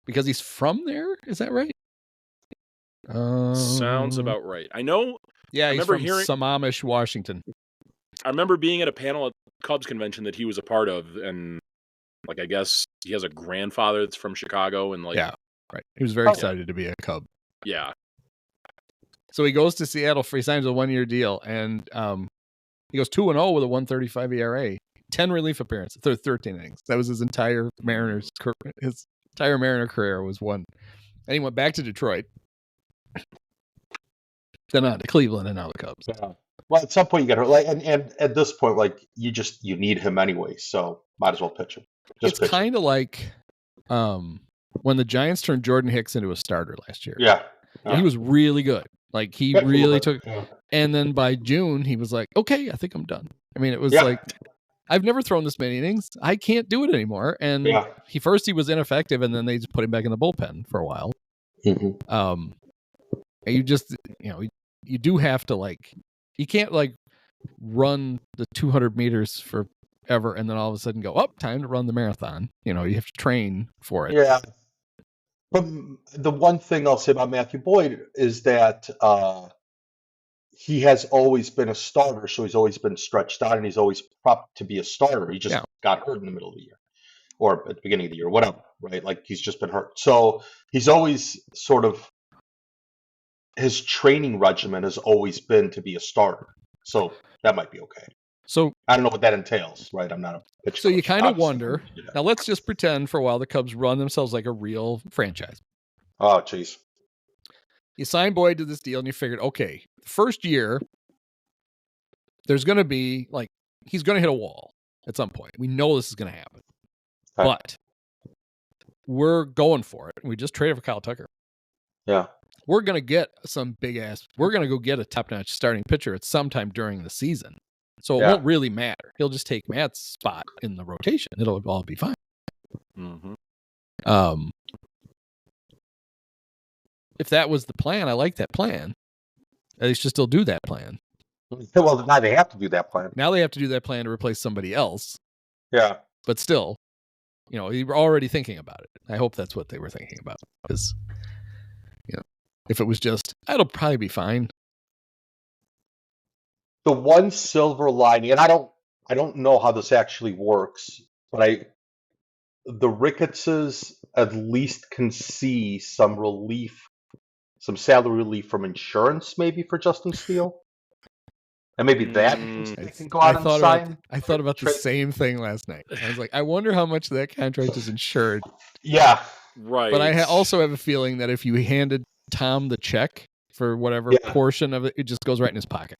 because he's from there. Is that right? Sounds about right. I know. Yeah, he's from Sammamish, Washington. I remember being at a panel at Cubs convention that he was a part of, and like I guess he has a grandfather that's from Chicago, and like right. He was very excited to be a Cub. Yeah. So he goes to Seattle he signs a 1-year deal, and he goes 2-0 with a 1.35 ERA, 10 relief appearances, 13 innings. That was his entire Mariner career was one. And he went back to Detroit, then on to Cleveland, and now the Cubs. Yeah. Well, at some point you got to and at this point, like you need him anyway, so might as well pitch him. It's kind of like when the Giants turned Jordan Hicks into a starter last year. Yeah. He was really good. Like he really took, and then by June he was like, okay, I think I'm done. I mean, it was like, I've never thrown this many innings. I can't do it anymore. And he was ineffective, and then they just put him back in the bullpen for a while. Mm-hmm. You just, you do have to you can't run the 200 meters forever and then all of a sudden go, time to run the marathon. You have to train for it. Yeah. But the one thing I'll say about Matthew Boyd is that he has always been a starter, so he's always been stretched out, and he's always prepped to be a starter. He just got hurt in the middle of the year or at the beginning of the year, whatever, right? Like he's just been hurt. So he's always sort of, his training regimen has always been to be a starter. So that might be okay. So I don't know what that entails, right? I'm not a pitcher. So you kind of wonder. Now let's just pretend for a while the Cubs run themselves like a real franchise. Oh, jeez. You sign Boyd to this deal, and you figured, okay, first year, there's going to be he's going to hit a wall at some point. We know this is going to happen, but we're going for it. We just traded for Kyle Tucker. Yeah. We're going to get we're going to go get a top-notch starting pitcher at some time during the season. So it won't really matter. He'll just take Matt's spot in the rotation. It'll all be fine. Mm-hmm. If that was the plan, I like that plan. They should still do that plan. Well, now they have to do that plan. Now they have to do that plan to replace somebody else. Yeah. But still, you were already thinking about it. I hope that's what they were thinking about. Because, if it was just, it'll probably be fine. The one silver lining, and I don't know how this actually works, but the Ricketts at least can see some relief, some salary relief from insurance, maybe for Justin Steele, and maybe that can go out and sign. I thought about the same thing last night. I was like, I wonder how much that contract is insured. Yeah, right. But I also have a feeling that if you handed Tom the check for whatever portion of it, it just goes right in his pocket.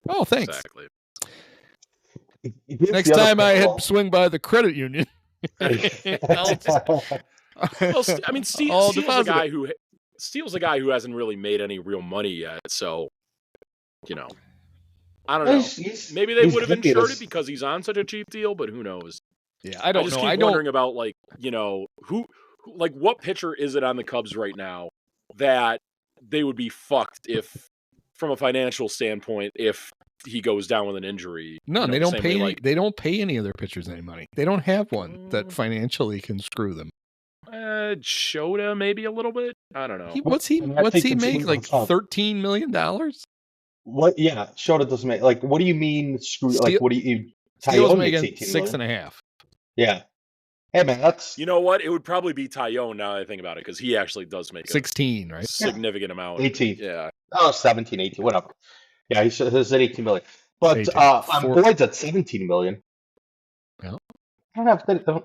Oh, thanks. Exactly. Next time I had swing by the credit union. Steele's a guy who hasn't really made any real money yet. So, I don't know. Maybe they would have insured it because he's on such a cheap deal, but who knows? Yeah, I don't know. I just keep wondering about who what pitcher is it on the Cubs right now that they would be fucked if, from a financial standpoint, if he goes down with an injury. No, they don't pay. They don't pay any of their pitchers any money. They don't have one that financially can screw them. Shota maybe a little bit. I don't know. What's he make? Like $13 million? What? Yeah, Shota doesn't make. What do you mean screw? What do you? Steele's making 6.5. Yeah. Hey man, that's. You know what? It would probably be Tyone now that I think about it, because he actually does make 16, right? Significant amount. 18. Yeah. Oh, 17, 18, whatever. Yeah, he's at 18 million. But Boyd's at 17 million. Yeah. I don't know if they don't.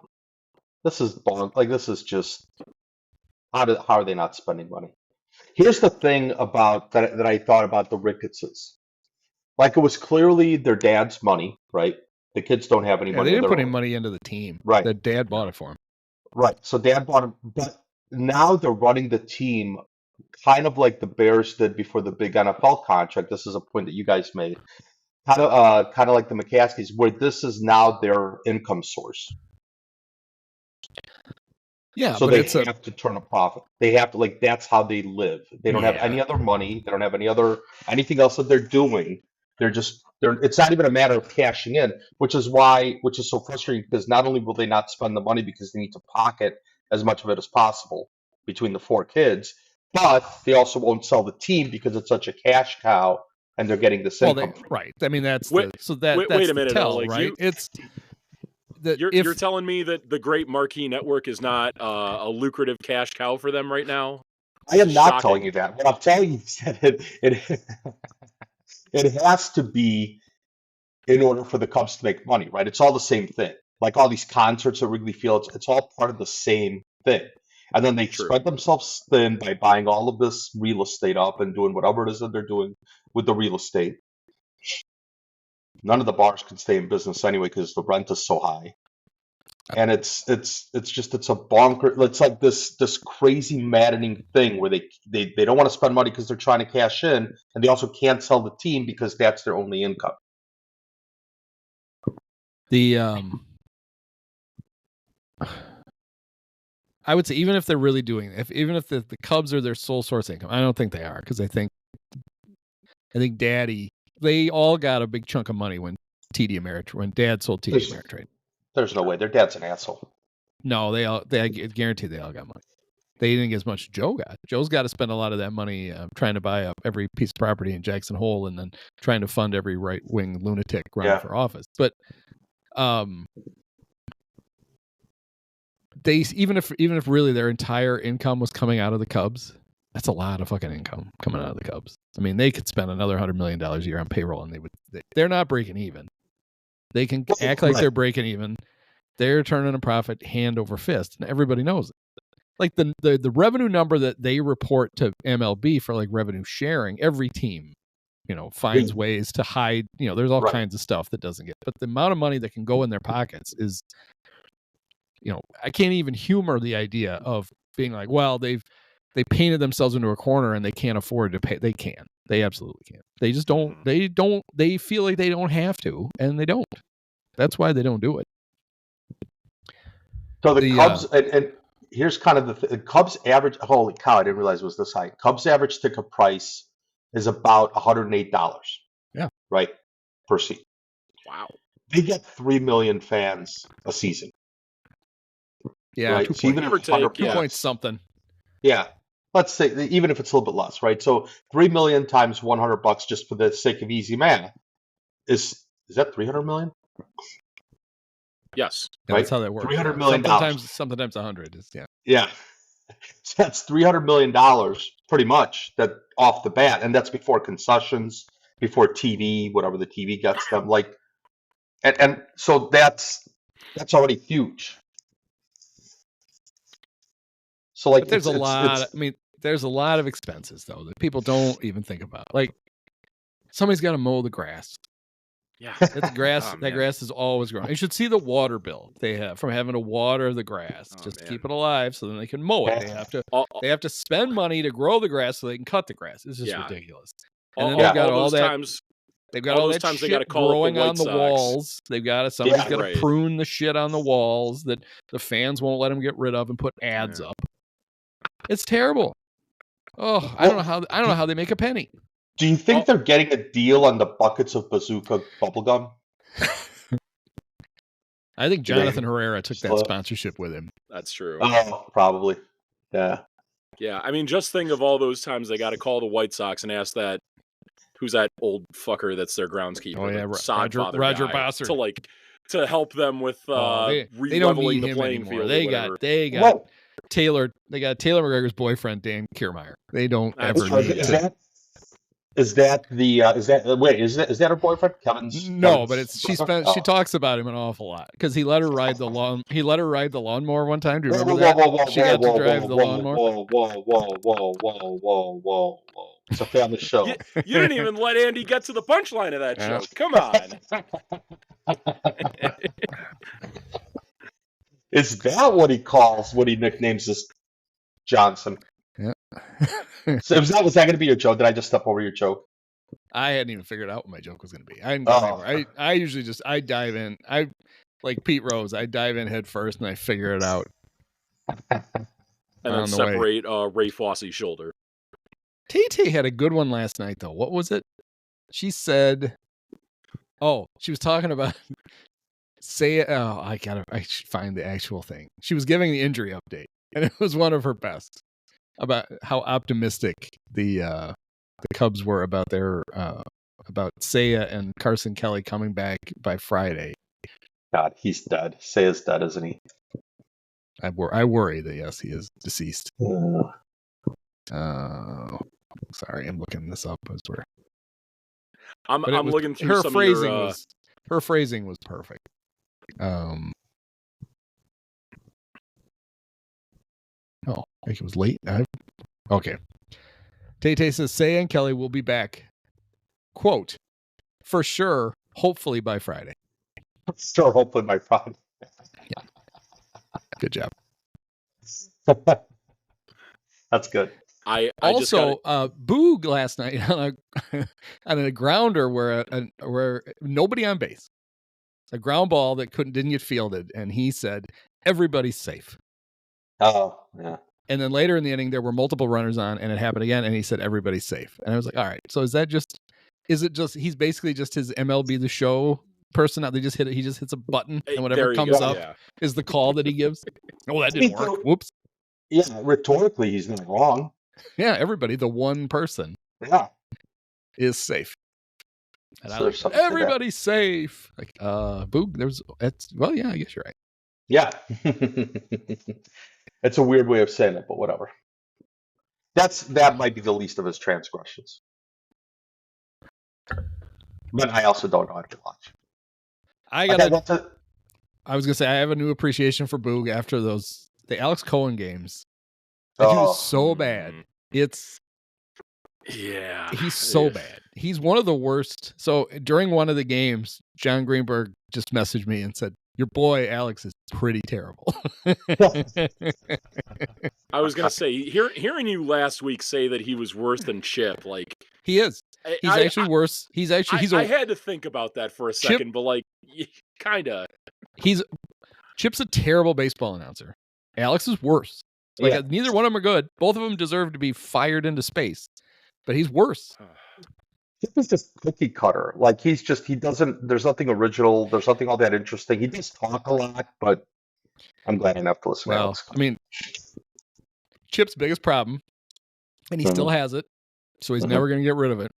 This is like this is just how are they not spending money? Here's the thing about that I thought about the Ricketses. Like it was clearly their dad's money, right? The kids don't have any money. They didn't of put their any own. money into the team. Right. The dad bought it for him. Right. So dad bought him, but now they're running the team kind of like the Bears did before the big NFL contract. This is a point that you guys made. Kind of like the McCaskies, where this is now their income source. Yeah, So but they it's have to turn a profit. They have to like that's how they live. They don't have any other money. They don't have anything else that they're doing. It's not even a matter of cashing in, which is so frustrating because not only will they not spend the money because they need to pocket as much of it as possible between the four kids, but they also won't sell the team because it's such a cash cow and they're getting this income. Right. I mean, that's wait a minute, tell, Oleg, right? You're telling me that the great marquee network is not a lucrative cash cow for them right now? I am not telling you that. What I'm telling you is that it has to be in order for the Cubs to make money, right? It's all the same thing. Like all these concerts at Wrigley Field, it's all part of the same thing. And then they spread themselves thin by buying all of this real estate up and doing whatever it is that they're doing with the real estate. None of the bars can stay in business anyway because the rent is so high. And it's a bonker. It's like this crazy maddening thing where they don't want to spend money because they're trying to cash in, and they also can't sell the team because that's their only income. I would say even if they're really doing it, even if the Cubs are their sole source income, I don't think they are because I think Daddy, they all got a big chunk of money when Dad sold TD Ameritrade. There's no way. Their dad's an asshole. No, I guarantee they all got money. They didn't get as much as Joe got. Joe's got to spend a lot of that money trying to buy up every piece of property in Jackson Hole and then trying to fund every right-wing lunatic running for office. But they even if really their entire income was coming out of the Cubs, that's a lot of fucking income coming out of the Cubs. I mean, they could spend another $100 million a year on payroll, and they're not breaking even. They can act like they're breaking even. They're turning a profit hand over fist, and everybody knows it. Like the revenue number that they report to MLB for like revenue sharing, every team, finds ways to hide. There's all kinds of stuff that doesn't get. But the amount of money that can go in their pockets is, I can't even humor the idea of being like, well, they painted themselves into a corner and they can't afford to pay. They can. They absolutely can. They just don't. They feel like they don't have to, and they don't. That's why they don't do it. So the Cubs, and here's kind of the Cubs average. Holy cow! I didn't realize it was this high. Cubs average ticket price is about $108. Yeah. Right, per seat. Wow. They get 3 million fans a season. Yeah, right? 2 points something. Yeah. Let's say even if it's a little bit less, right? So 3 million times $100 just for the sake of easy math is that 300 million? Yes, right. That's how that works. $300 million. Sometimes 100 is Yeah. So that's $300 million pretty much that off the bat, and that's before concessions, before TV, whatever the TV gets them. Like, and so that's already huge. So like, there's a lot. There's a lot of expenses though that people don't even think about. Like, somebody's got to mow the grass. Yeah, that grass is always growing. You should see the water bill they have from having to water the grass to keep it alive, so then they can mow it. They have to spend money to grow the grass so they can cut the grass. It's just ridiculous. And then they've got all that. They've got all that shit they got to call growing the on the Sox. Walls. Somebody's got to prune the shit on the walls that the fans won't let them get rid of and put ads up. It's terrible. Oh, I don't know how they make a penny. Do you think they're getting a deal on the buckets of Bazooka bubblegum? I think Jonathan Herrera took that sponsorship with him. That's true. Oh, probably. Yeah. Yeah, I mean, just think of all those times they got to call the White Sox and ask who's that old fucker that's their groundskeeper? Oh yeah, Roger Bossert. To help them with they don't need the him playing anymore. field. They got Taylor. They got Taylor McGregor's boyfriend, Dan Kiermaier. They don't ever need to. Is that her boyfriend, Kevin's? No, but brother? she talks about him an awful lot because he let her ride the lawnmower one time. Do you remember Whoa, that? She got to drive the lawnmower. Whoa. It's a family show. You didn't even let Andy get to the punchline of that joke. Come on. Is that what he nicknames this Johnson? Yeah. So was that going to be your joke? Did I just step over your joke? I hadn't even figured out what my joke was going to be. I usually I dive in. I like Pete Rose. I dive in head first and I figure it out. And then separate Ray Fosse's shoulder. Tay had a good one last night, though. What was it? She said, she was talking about I should find the actual thing. She was giving the injury update, and it was one of her best about how optimistic the Cubs were about their about Seiya and Carson Kelly coming back by Friday. God, he's dead. Seiya's dead, isn't he? I worry that yes, he is deceased. Sorry, I'm looking this up as we're. I'm looking through her some phrasing of your, her phrasing was perfect. I think it was late. Okay. Tay says Seiya and Kelly will be back. Quote, for sure, hopefully by Friday. Sure, hopefully by Friday. Yeah. Good job. That's good. I also Boog last night on a grounder where nobody on base, a ground ball that didn't get fielded, and he said everybody's safe. Oh yeah. And then later in the inning there were multiple runners on, and it happened again, and he said everybody's safe. And I was like, all right, so is it just he's basically just his MLB The Show person? He just hits a button, and whatever comes up is the call that he gives. Oh, that didn't work. Whoops. Yeah, rhetorically he's not wrong. Yeah, everybody, the one person, is safe. And everybody's safe. Like, Boog, I guess you're right. Yeah. It's a weird way of saying it, but whatever. That might be the least of his transgressions. But I also don't know how to watch. I was gonna say I have a new appreciation for Boog after the Alex Cohen games. That dude is so bad. He's so bad. He's one of the worst. So during one of the games, John Greenberg just messaged me and said, your boy Alex is pretty terrible. I was gonna say, hearing you last week say that he was worse than Chip, like he is. He's actually worse. I had to think about that for a second, but like, kinda. Chip's a terrible baseball announcer. Alex is worse. Like neither one of them are good. Both of them deserve to be fired into space, but he's worse. Chip is just cookie cutter. Like he doesn't. There's nothing original. There's nothing all that interesting. He does talk a lot, but I'm glad enough to listen to Alex. I mean, Chip's biggest problem, and he still has it, so he's never going to get rid of it.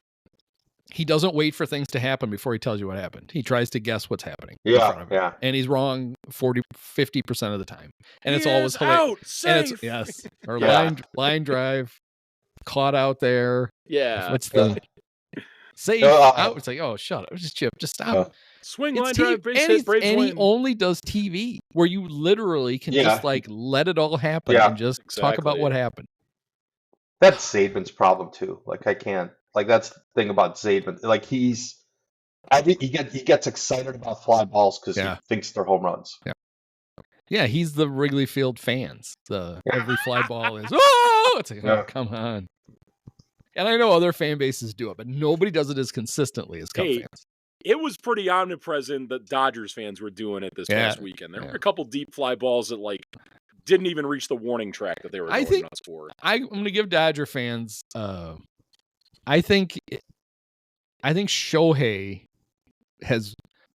He doesn't wait for things to happen before he tells you what happened. He tries to guess what's happening. Yeah. And he's wrong 50% of the time. And it's always hilarious. And it's or line drive, caught out there. Yeah. What's the save out? It's like, oh, shut up. It's just Chip. Just stop. Swing, line drive, base hit, Braves win. And he only does TV where you literally can just like let it all happen and just talk about what happened. That's Zaidman's problem too. Like I can't. Like that's the thing about Zaidman. Like I think he gets excited about fly balls because he thinks they're home runs. Yeah, he's the Wrigley Field fans. Every fly ball is it's like, oh, come on. And I know other fan bases do it, but nobody does it as consistently as Cub fans. It was pretty omnipresent that Dodgers fans were doing it this past weekend. There were a couple deep fly balls that like didn't even reach the warning track that they were going nuts for. I'm going to give Dodger fans. I think Shohei has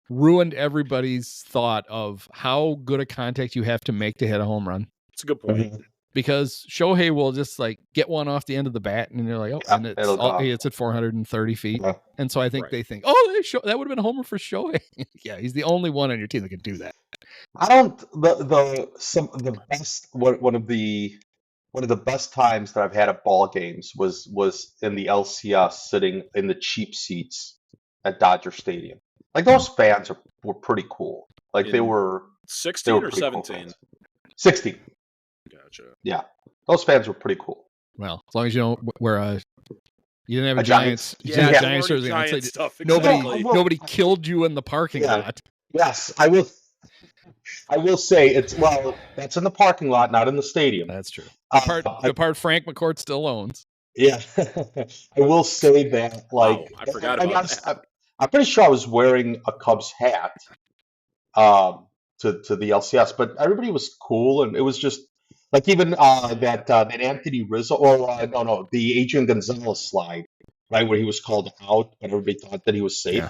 ruined everybody's thought of how good a contact you have to make to hit a home run. It's a good point. Because Shohei will just like get one off the end of the bat, and you're like, and it's at 430 feet. Yeah. And so I think they think, that would have been a homer for Shohei. Yeah, he's the only one on your team that can do that. I don't. The best one of the one of the best times that I've had at ball games was in the LCS, sitting in the cheap seats at Dodger Stadium. Like those fans were pretty cool. Like they were 16 or pretty cool 17. fans. 16. Gotcha. Yeah, those fans were pretty cool. Well, as long as you don't wear you didn't have a Giants. Giants jersey. Giant stuff. Nobody killed you in the parking lot. Yes, I will. I will say that's in the parking lot, not in the stadium. That's true. The part Frank McCourt still owns. Yeah, I will say that. Like, wow, I forgot about that. I'm pretty sure I was wearing a Cubs hat to the LCS, but everybody was cool, and it was just like even that Anthony Rizzo or the Adrian Gonzalez slide, right, where he was called out, but everybody thought that he was safe.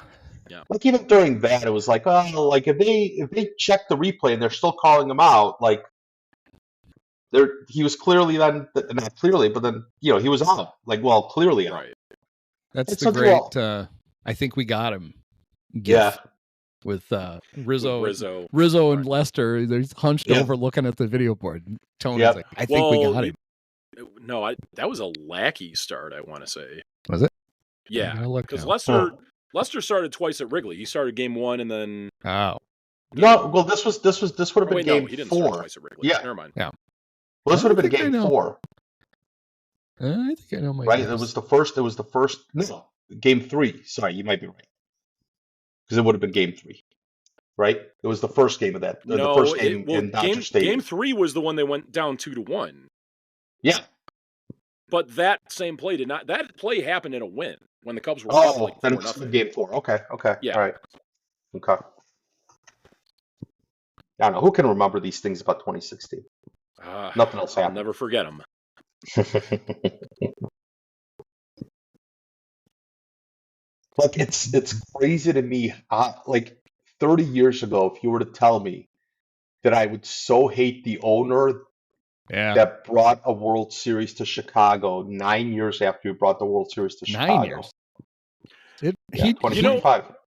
Yeah. Like even during that, it was like, well, like if they check the replay and they're still calling him out, like he was clearly then not clearly, but then he was out. Like, well, clearly out. Right. That's the great. I think we got him. Yeah. With Rizzo and Lester, they're hunched over looking at the video board. Tony's like, I think we got him. No, that was a Lackey start, I want to say. Was it? Yeah, because Lester started twice at Wrigley. He started game 1 and then. Oh. No, well, this would have been game 4. He didn't start twice at Wrigley. Yeah, never mind. Yeah. Well, this would have been game 4. I think I know my. Right, it was the first. No, game 3. Sorry, you might be right. Because it would have been game 3, right? It was the first game of that. The first game in Dodger Stadium. Game 3 was the one they went down 2-1. Yeah. But that same play did not. That play happened in a win when the Cubs were up like 4-0. Game 4. Okay. Yeah. All right. Okay. I don't know. Who can remember these things about 2016? Nothing else happened. I'll never forget them. Like it's crazy to me. Like 30 years ago, if you were to tell me that I would so hate the owner that brought a World Series to Chicago 9 years after he brought the World Series to Chicago. 9 years.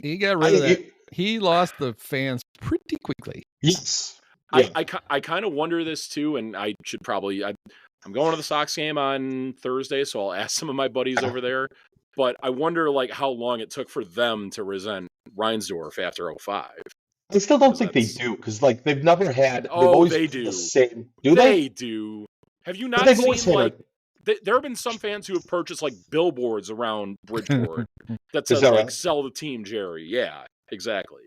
He got rid of that. He lost the fans pretty quickly. Yes. Yeah. I kind of wonder this too, and I should probably. I'm going to the Sox game on Thursday, so I'll ask some of my buddies over there. But I wonder, like, how long it took for them to resent Reinsdorf after 05. I still don't think they do, because, like, they've never had... they do. The same. Do they? They do. Have you not seen, like... There have been some fans who have purchased, like, billboards around Bridgeport that says, like, sell the team, Jerry. Yeah, exactly.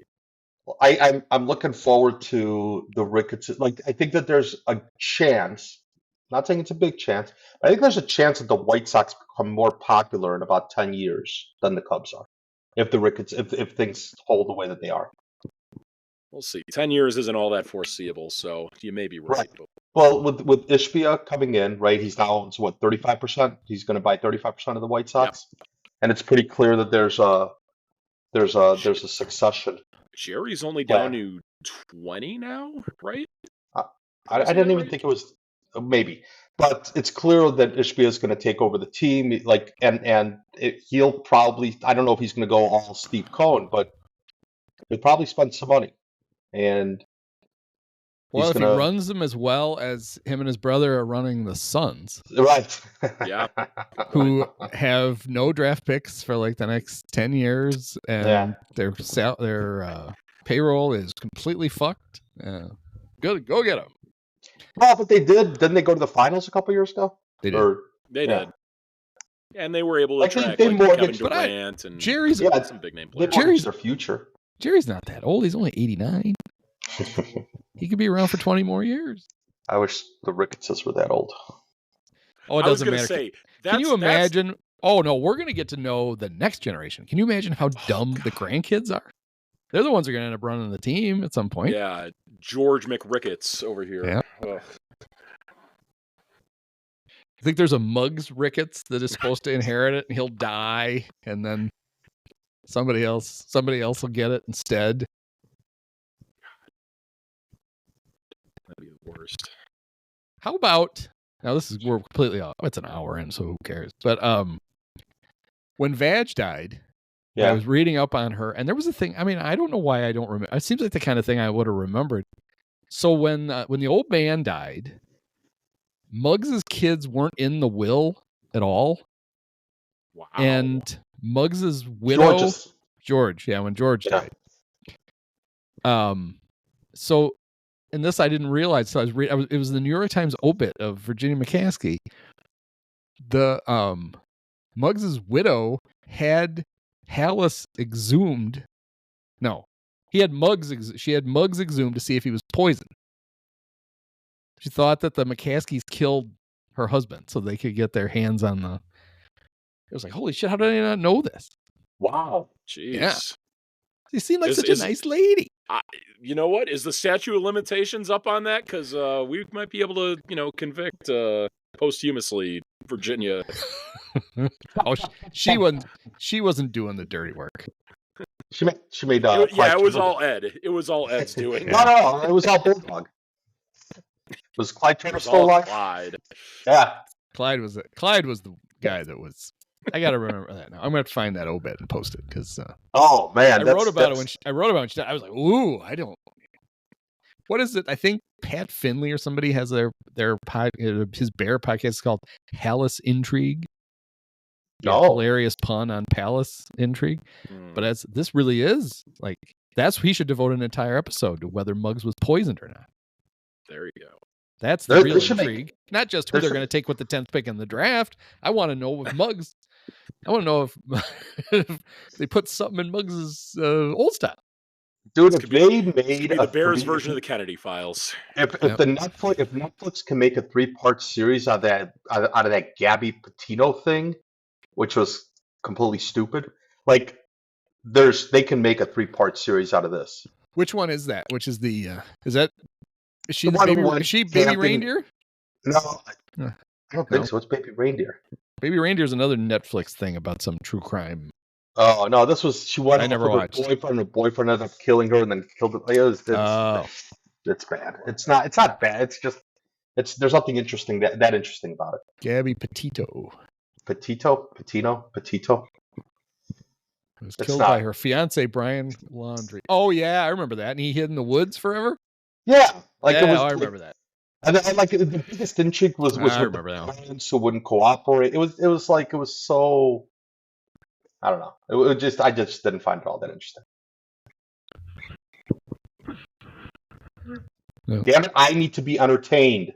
Well, I'm looking forward to the Ricketts. Like, I think that there's a chance... Not saying it's a big chance. But I think there's a chance that the White Sox become more popular in about 10 years than the Cubs are, if the Ricketts, if things hold the way that they are. We'll see. 10 years isn't all that foreseeable, so you may be right. Well, with Ishbia coming in, right? He's now owns 35%. He's going to buy 35% of the White Sox, and it's pretty clear that there's a succession. Jerry's only down to 20 now, right? I didn't even think it was. Maybe, but it's clear that Ishbia is going to take over the team. Like, he'll probably. I don't know if he's going to go all Steve Cohen, but he'll probably spend some money. And if he runs them as well as him and his brother are running the Suns, right? Yeah, who have no draft picks for like the next 10 years, and their payroll is completely fucked. Good, go get them. Well, but they did. Didn't they go to the finals a couple years ago? They did. They did. And they were able to attract Kevin Durant and Jerry's some big name players. Jerry's their future. Jerry's not that old. He's only 89. He could be around for 20 more years. I wish the Rickettses were that old. Oh, it doesn't matter. Can you imagine? Oh, no, we're going to get to know the next generation. Can you imagine how dumb the grandkids are? They're the ones who are going to end up running the team at some point. Yeah, George McRicketts over here. Yeah. I think there's a Muggs Ricketts that is supposed to inherit it, and he'll die, and then somebody else will get it instead. That'd be the worst. How about now? We're completely off. It's an hour in, so who cares? But when Vag died. I was reading up on her, and there was a thing. I mean, I don't know why I don't remember. It seems like the kind of thing I would have remembered. So when the old man died, Muggs's kids weren't in the will at all. Wow. And Muggs's widow, George, when George died. So, and this I didn't realize. So it was the New York Times obit of Virginia McCaskey. The Muggs's widow had Hallis exhumed. No, he had she had Muggs exhumed to see if he was poisoned. She thought that the McCaskies killed her husband so they could get their hands on the. It was like, holy shit! How did I not know this? Wow, jeez. Yeah. She seemed like such a nice lady. You know what? Is the statute of limitations up on that? Because we might be able to, convict posthumously Virginia. Oh, she wasn't doing the dirty work. She made. It was all Ed. It was all Ed's doing. No, it was all Bulldog. Was Clyde Turner still alive? Clyde. Yeah. Clyde was the guy that was. I gotta remember that now. I'm gonna have to find that obit and post it because. Oh man, I wrote about it when she died. I was like, ooh, I don't. What is it? I think Pat Finley or somebody has his bear podcast is called Palace Intrigue. Hilarious pun on Palace Intrigue. But this really is like he should devote an entire episode to whether Muggs was poisoned or not. There you go. That's the real intrigue. Not just who they're going to take with the 10th pick in the draft. I want to know if Muggs. I want to know if they put something in Muggs's old style. Dude, if they made the Bears version of the Kennedy Files. If Netflix can make a 3-part series out of that Gabby Petito thing, which was completely stupid, like they can make a 3-part series out of this. Which one is that? Which is the is she the baby? Is she Baby Reindeer? No, I don't think so. It's Baby Reindeer. Baby Reindeer is another Netflix thing about some true crime. Oh no, this was she went. I never watched. Her boyfriend ended up killing her and then killed her. It's bad. It's not bad. It's just there's nothing interesting that interesting about it. Gabby Petito. Petito. Was killed by her fiance Brian Laundrie. Oh yeah, I remember that. And he hid in the woods forever. Yeah, I remember that. And the biggest intrigue was I remember that parents who wouldn't cooperate. It was so. I don't know. I just didn't find it all that interesting. No. Damn it! I need to be entertained.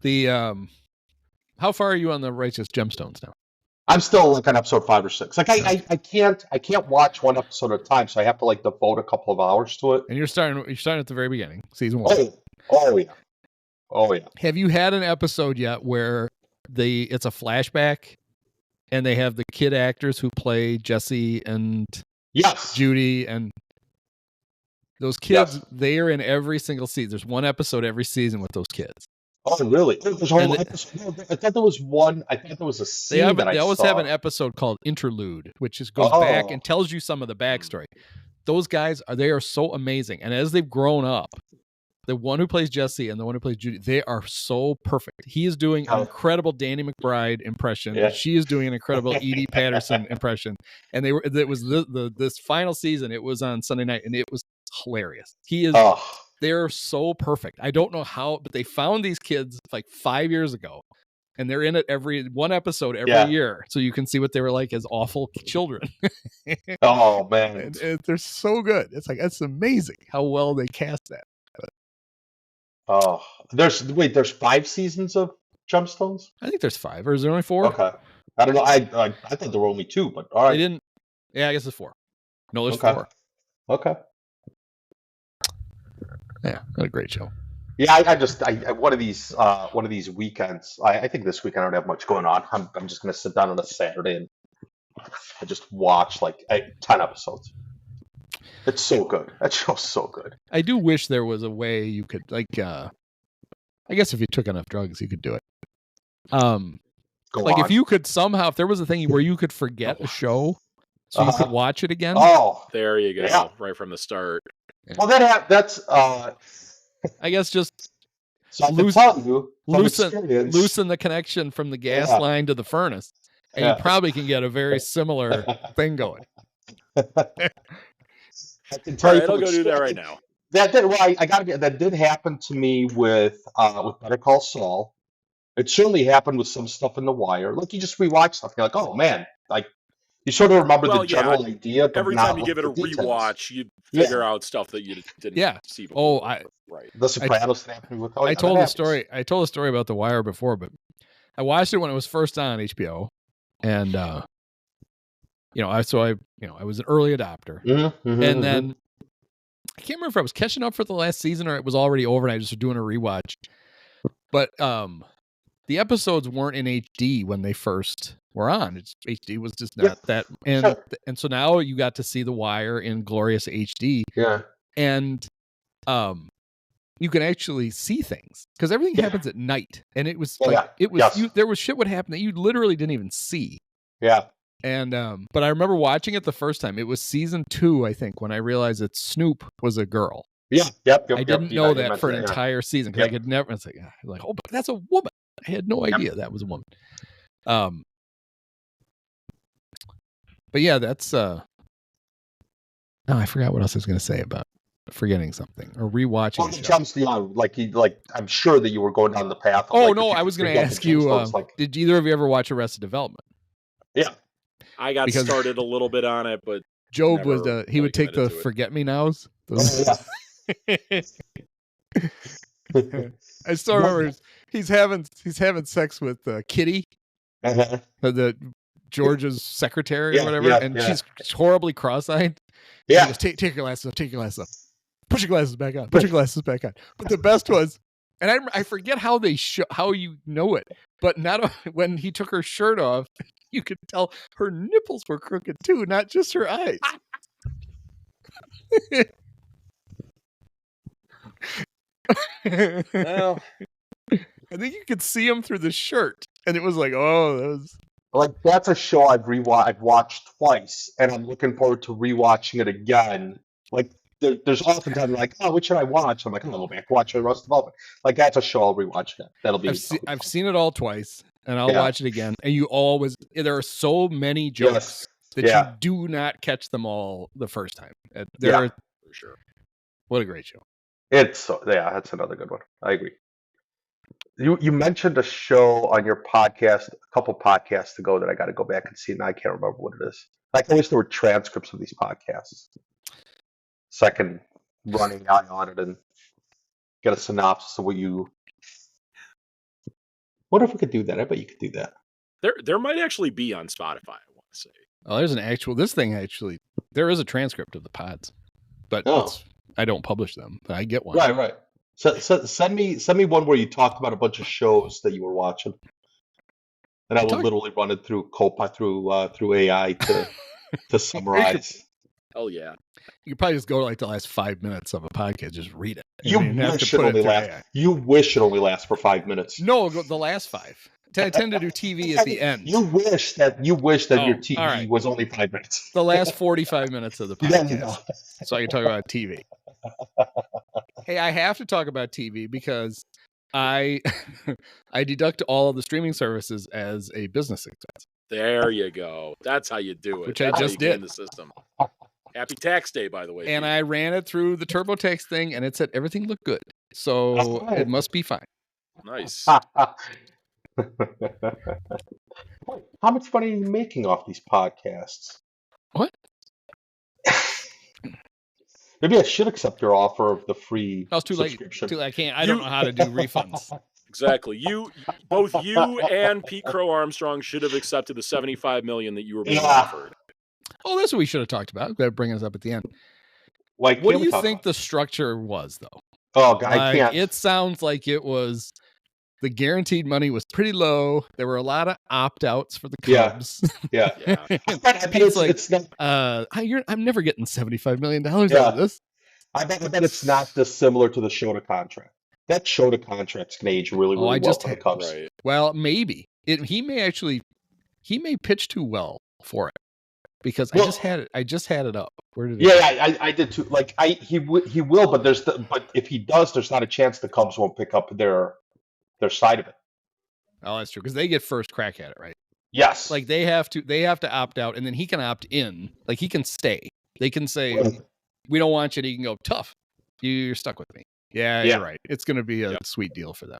How far are you on the Righteous Gemstones now? I'm still like on episode 5 or 6. Like I can't watch one episode at a time, so I have to like devote a couple of hours to it. And you're starting at the very beginning, season 1. Oh yeah. Have you had an episode yet where it's a flashback, and they have the kid actors who play Jesse and Judy and those kids? Yes. They are in every single season. There's one episode every season with those kids. Oh, really? There's a whole episode. I thought there was one. I thought there was a scene they always have an episode called Interlude, which goes back and tells you some of the backstory. Those guys are so amazing, and as they've grown up, the one who plays Jesse and the one who plays Judy, they are so perfect. He is doing an incredible Danny McBride impression. Yeah. She is doing an incredible Edie Patterson impression, and it was this final season. It was on Sunday night, and it was hilarious. They're so perfect. I don't know how, but they found these kids like 5 years ago, and they're in it one episode every year, so you can see what they were like as awful children. Oh man, and they're so good. It's it's amazing how well they cast that. Oh, there's 5 seasons of Gemstones? I think there's 5, or is there only 4? Okay, I don't know. I thought there were only 2, but all right. They didn't. Yeah, I guess it's 4. No, there's 4. Okay. Yeah, what a great show. Yeah, I one of these weekends. I think this weekend I don't have much going on. I'm just gonna sit down on a Saturday and I just watch like 10 episodes. It's so good. That show's so good. I do wish there was a way you could I guess if you took enough drugs, you could do it. If you could somehow, if there was a thing where you could forget a show, so you could watch it again. Oh, there you go, right from the start. Yeah. Well, that's. I guess just so loosen the connection from the gas line to the furnace, and you probably can get a very similar thing going. I can tell you. I'll go do that right now. That did happen to me with Better Call Saul. It certainly happened with some stuff in The Wire. Like you just rewatch stuff, you're like, oh man, like you sort of remember the general idea, but every not time you give it a rewatch, you figure out stuff that you didn't see before. Right. The Sopranos happened with. I told the story. I told a story about The Wire before, but I watched it when it was first on HBO, and I was an early adopter, and then I can't remember if I was catching up for the last season or it was already over and I just was doing a rewatch. But the episodes weren't in HD when they first were on. HD was just not that, and so now you got to see The Wire in glorious HD. Yeah, and you can actually see things because everything happens at night, and it was there was shit would happen that you literally didn't even see. Yeah. And but I remember watching it the first time. It was season 2, I think, when I realized that Snoop was a girl. Yeah, I didn't know that for an entire season because I could never. It's like, oh, but that's a woman. I had no idea that was a woman. But yeah, that's. Oh, I forgot what else I was going to say about forgetting something or rewatching. Well, jumps I'm sure that you were going down the path. Of, no, I was going to ask you. Did either of you ever watch Arrested Development? Yeah. I got started a little bit on it, but Job was he would take the forget me nows. I still remember he's having sex with Kitty, the George's secretary or whatever, and she's horribly cross-eyed. Yeah, goes, take your glasses off. Take your glasses off. Put your glasses back on. Put your glasses back on. But the best was, and I forget how how you know it, but not when he took her shirt off. You could tell her nipples were crooked too, not just her eyes. Well, I think you could see him through the shirt, and it was like, oh, that was like that's a show I've watched twice, and I'm looking forward to rewatching it again. Like there's oftentimes like, oh, what should I watch? I'm like, I'm gonna go back watch Arrested Development. Like that's a show I'll rewatch again. That'll be. I've seen it all twice. And I'll watch it again. And there are so many jokes that you do not catch them all the first time. For sure. What a great show. That's another good one. I agree. You mentioned a show on your podcast a couple podcasts ago that I got to go back and see, and I can't remember what it is. Like I wish there were transcripts of these podcasts, so I can run an eye on it and get a synopsis of what you. What if we could do that? I bet you could do that. There might actually be on Spotify, I want to say. Oh, there's there is a transcript of the pods, but I don't publish them, but I get one. Right. So send me one where you talked about a bunch of shows that you were watching, and I will literally run it through through AI to summarize. Hell yeah. You could probably just go to the last 5 minutes of a podcast, just read it. You wish it only lasts for 5 minutes. No, the last 5. I tend to do TV at the end. You wish that your TV was only 5 minutes. The last 45 minutes of the podcast. So I can talk about TV. Hey, I have to talk about TV because I deduct all of the streaming services as a business expense. There you go. That's how you do it. Which I just did. The system. Happy tax day, by the way. And I ran it through the TurboTax thing, and it said everything looked good. So it must be fine. Nice. How much money are you making off these podcasts? What? Maybe I should accept your offer of the free subscription. Too late. I can't. I don't know how to do refunds. Exactly. Both you and Pete Crow Armstrong should have accepted the $75 million that you were being offered. Oh, that's what we should have talked about. That bring us up at the end. Like, what do you think the structure was, though? Oh, I can't. It sounds like it was the guaranteed money was pretty low. There were a lot of opt-outs for the Cubs. Yeah. It's not. I'm never getting $75 million out of this. I bet it's not dissimilar to the Shota contract. That Shota contract's going to age really well for the Cubs. Right. Well, maybe he may pitch too well for it. Because I just had it up. Where did I did too. Like he will, but but if he does, there's not a chance the Cubs won't pick up their side of it. Oh, that's true because they get first crack at it, right? Yes. Like they have to opt out, and then he can opt in. Like he can stay. They can say, "We don't want you." And he can go, "Tough, you're stuck with me." Yeah, you're right. It's going to be a sweet deal for them.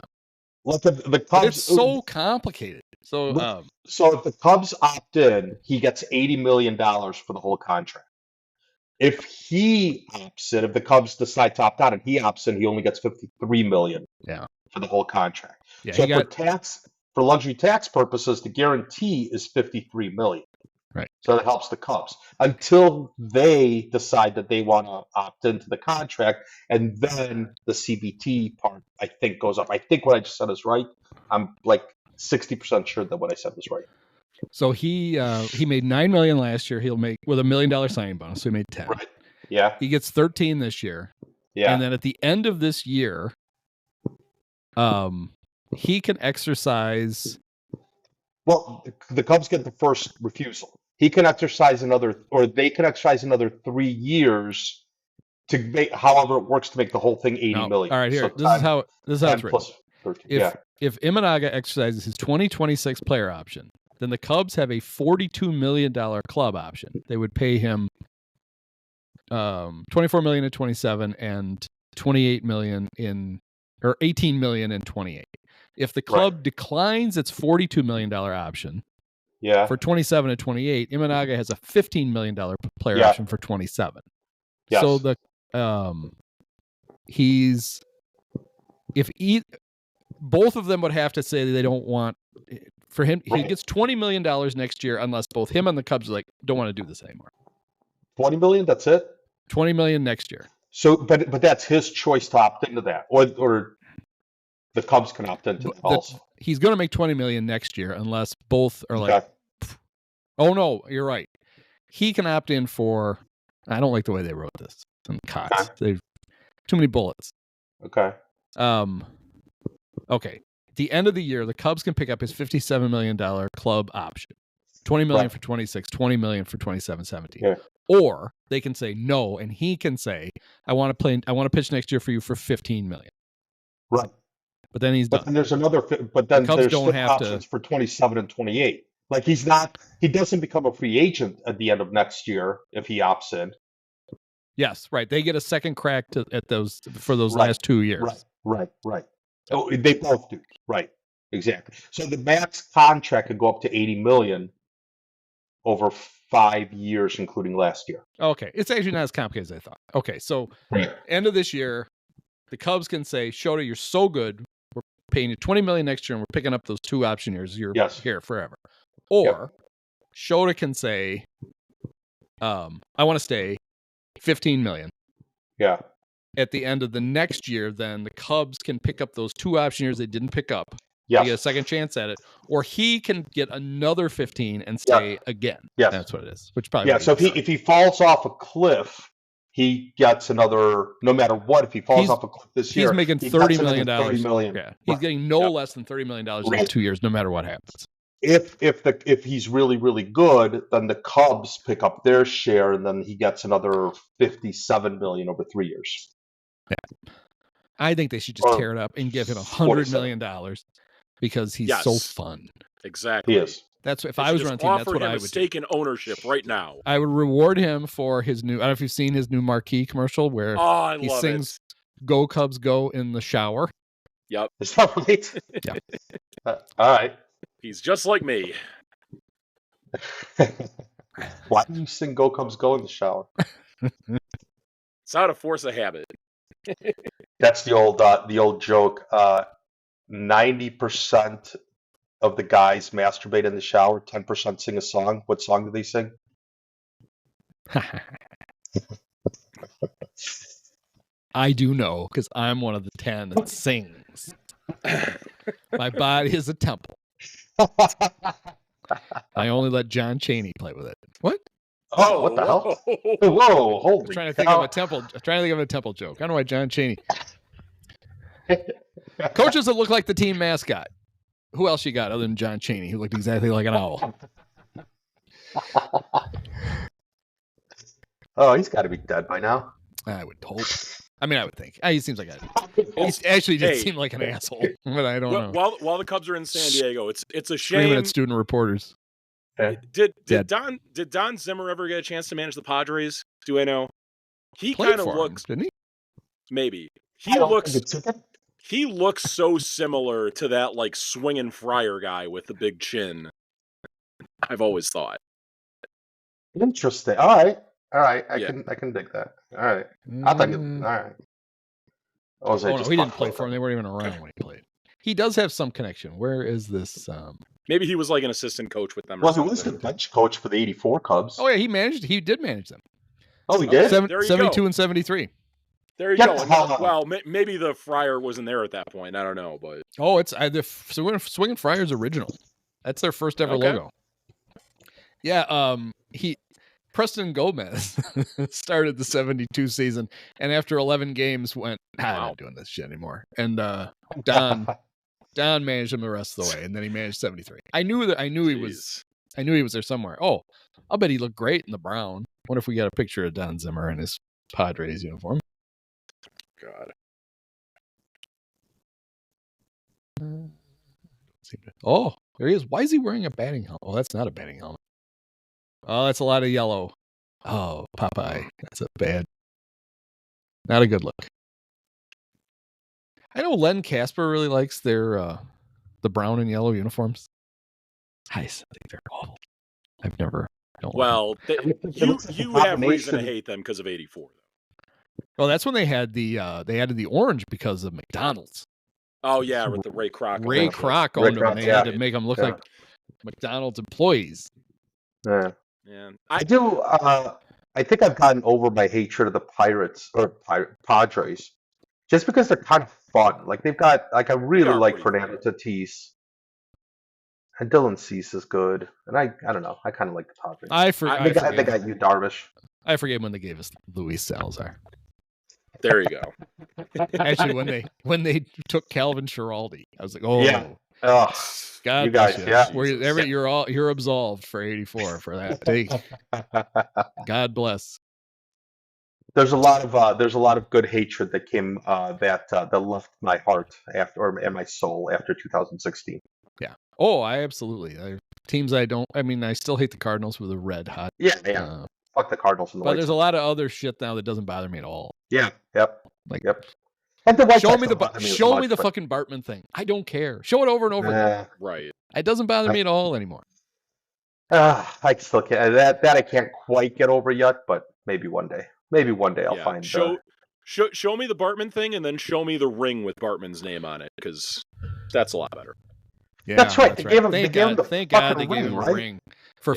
Look at the Cubs. It's so complicated. So, so if the Cubs opt in, he gets $80 million for the whole contract. If he opts in, if the Cubs decide to opt out and he opts in, he only gets $53 million for the whole contract. Yeah, so for luxury tax purposes, the guarantee is $53 million. Right. So that helps the Cubs until they decide that they want to opt into the contract, and then the CBT part, I think, goes up. I think what I just said is right. I'm like 60% sure that what I said was right. So he made $9 million last year. He'll make with $1 million signing bonus. So he made 10. Right. Yeah. He gets 13 this year. Yeah. And then at the end of this year, he can exercise. Well, the Cubs get the first refusal. He can exercise they can exercise another 3 years to make, however it works, to make the whole thing $80 million. All right, here. So this is how it's written. Plus 13. If Imanaga exercises his 2026 player option, then the Cubs have a $42 million club option. They would pay him $24 million in 27 and $28 million or $18 million in 28. If the club declines its $42 million option for 27 and 28, Imanaga has a $15 million player option for 27. Yes. So both of them would have to say that they don't want for him. He gets $20 million next year unless both him and the Cubs are like, don't want to do this anymore. $20 million. That's it. $20 million next year. So, but that's his choice to opt into that, or the Cubs can opt into that also. He's going to make $20 million next year unless both are like, oh no, you're right. He can opt in for. I don't like the way they wrote this. Some cots. They've too many bullets. Okay. Okay. At the end of the year, the Cubs can pick up his $57 million club option. $20 million for 26, $20 million for 27-17. Yeah. Or they can say no, and he can say, I want to pitch next year for you for $15 million. Right. But then he's done. Then there's another. But then there's still options for 27 and 28. Like he doesn't become a free agent at the end of next year if he opts in. Yes, right. They get a second crack at those for those last 2 years. Right. Oh, they both do. Right. Exactly. So the max contract could go up to $80 million over 5 years, including last year. Okay. It's actually not as complicated as I thought. Okay. So end of this year, the Cubs can say, Shota, you're so good. We're paying you $20 million next year, and we're picking up those 2 option years. You're here forever. Or Shota can say, I want to stay $15 million. Yeah. At the end of the next year, then the Cubs can pick up those 2 option years they didn't pick up. Yes. They get a second chance at it. Or he can get another 15 and stay again. Yes. That's what it is. Which probably so if he falls off a cliff, he gets another, no matter what, if he falls off a cliff this year, he's making $30 million. $30 million. Yeah. He's getting no less than $30 million in 2 years, no matter what happens. If he's really, really good, then the Cubs pick up their share, and then he gets another $57 million over 3 years. Yeah. I think they should just tear it up and give him $100 million because he's so fun. Exactly. He is. That's if I was running a team, that's what I would do. Stake in ownership right now. I would reward him for his new. I don't know if you've seen his new marquee commercial where he sings "Go Cubs Go" in the shower. Yep. Is that right? Yeah. All right. He's just like me. Why do you sing "Go Cubs Go" in the shower? It's how to force a habit. That's the old joke. 90% of the guys masturbate in the shower. 10% sing a song. What song do they sing? I do know because I'm one of the 10 that sings. My body is a temple. I only let John Chaney play with it. What? Oh, what the hell? Whoa, holy! I'm trying to think of a temple. I'm trying to think of a temple joke. I don't know why John Chaney. Coaches that look like the team mascot. Who else you got other than John Chaney, who looked exactly like an owl? Oh, he's got to be dead by now. I would hope. I mean, I would think. He seems like he actually did seem like an asshole, but I don't know. While the Cubs are in San Diego, it's a shame. Screaming at student reporters. Did Don Zimmer ever get a chance to manage the Padres? Do I know? He kind of looks, didn't he? Maybe He looks so similar to that like swinging Friar guy with the big chin. I've always thought. Interesting. All right. I can dig that. All right. I thought all right. Oh no, he didn't play for him. They weren't even around when he played. He does have some connection. Where is this? Maybe he was like an assistant coach with them. Well, he was the bench coach for the '84 Cubs. Oh yeah, he did manage them. Oh, he did. 72 and 73. There you go. Well, maybe the Friar wasn't there at that point. I don't know, but it's the Swinging Friars original. That's their first ever logo. Yeah. Preston Gomez started the 72 season, and after 11 games went, I'm not doing this shit anymore. And Don managed him the rest of the way, and then he managed 73. I knew he was there somewhere. Oh, I'll bet he looked great in the brown. Wonder if we got a picture of Don Zimmer in his Padres uniform. God. Oh, there he is. Why is he wearing a batting helmet? Oh, that's not a batting helmet. Oh, that's a lot of yellow. Oh, Popeye. That's not a good look. I know Len Casper really likes their the brown and yellow uniforms. I think they're awful. I've never. Well, you have reason to hate them because of '84. Well, that's when they had the added the orange because of McDonald's. Oh yeah, with the Ray Kroc. Ray Kroc owned them, and they had to make them look like McDonald's employees. Yeah. Yeah. I do. I think I've gotten over my hatred of the Pirates or Padres, just because they're kind of fun. Like they've got I really like Fernando Tatis, and Dylan Cease is good, and I don't know. I kind of like the Padres. They got you, Darvish. I forget when they gave us Luis Salazar. There you go. Actually, when they took Calvin Schiraldi, I was like, oh yeah. Oh, God, you guys, you're absolved for '84 for that take. God bless. There's a lot of good hatred that came that left my heart and my soul after 2016. Yeah. Oh, I absolutely. Teams I still hate the Cardinals with a red hot. Yeah. Fuck the Cardinals and the But White there's Sox. a lot of other shit now that doesn't bother me at all. Yeah. Yep. Yep. And the White show Sox me the fucking Bartman thing. I don't care. Show it over and over again. Right. It doesn't bother me at all anymore. I still can't. That I can't quite get over yet, but maybe one day. Maybe one day I'll find. Show me the Bartman thing, and then show me the ring with Bartman's name on it, because that's a lot better. Yeah, that's right. Thank God they gave him a ring for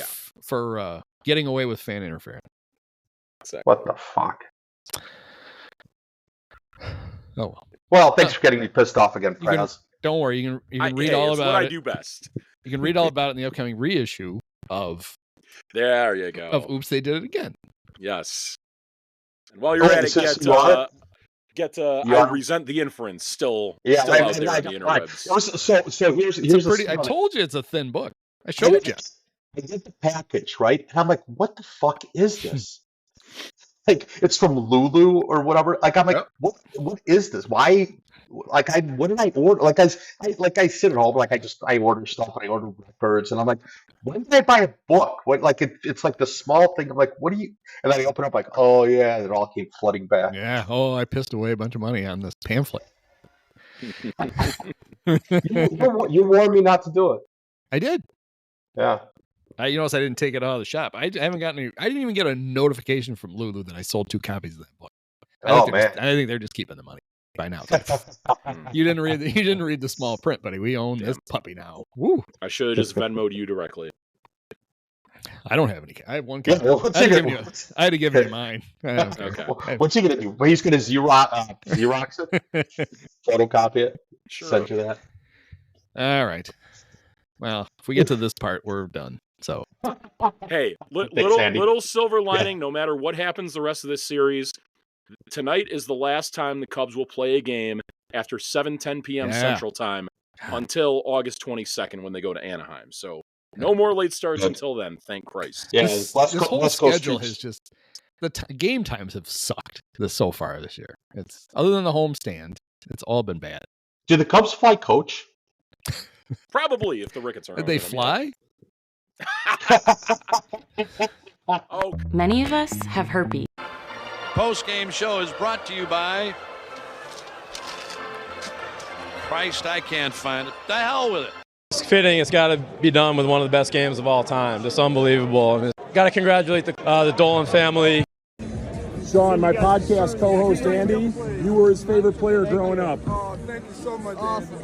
getting away with fan interference. What the fuck? Oh well. Well, thanks for getting me pissed off again, Praz. Don't worry, you can read all about it. What I do best. You can read all about it in the upcoming reissue of. There you go. Of Oops, They Did It Again. Yes. And while you're at it, I resent the inference still out there in the interwebs. So here's I told you it's a thin book. I showed you. I get the package, right? And I'm like, what the fuck is this? Like, it's from Lulu or whatever. Like, I'm like, what is this? Why? Like, what did I order? Like, I sit at home, like, I order stuff, and I order records, and I'm like, when did I buy a book? What? Like, it's like the small thing. I'm like, what do you? And then I open up, like, oh yeah, and it all came flooding back. Yeah. Oh, I pissed away a bunch of money on this pamphlet. You warned me not to do it. I did. Yeah. You notice I didn't take it out of the shop. I haven't gotten any. I didn't even get a notification from Lulu that I sold 2 copies of that book. I think they're just keeping the money by now. You didn't read the small print, buddy. We own this puppy now. Woo! I should have just Venmo'd you directly. I don't have any. I have one copy. I had to give you mine. Okay. What's he gonna do? He's gonna Xerox it, photocopy it, send you that. All right. Well, if we get to this part, we're done. So, hey, little silver lining. No matter what happens the rest of this series, tonight is the last time the Cubs will play a game after 7:10 p.m. Central Time until August 22nd when they go to Anaheim. So no more late starts until then. Thank Christ. Yeah, this whole schedule has just game times have sucked so far this year. It's other than the homestand, it's all been bad. Do the Cubs fly coach? Probably, if the Ricketts are. Did they fly? Many of us have herpes. Post-game show is brought to you by Christ, I can't find it. The hell with it. It's fitting. It's got to be done with one of the best games of all time. Just unbelievable. I mean, got to congratulate the Dolan family. Sean, my podcast co-host Andy, you were his favorite player growing up. Oh, thank you so much. Awesome.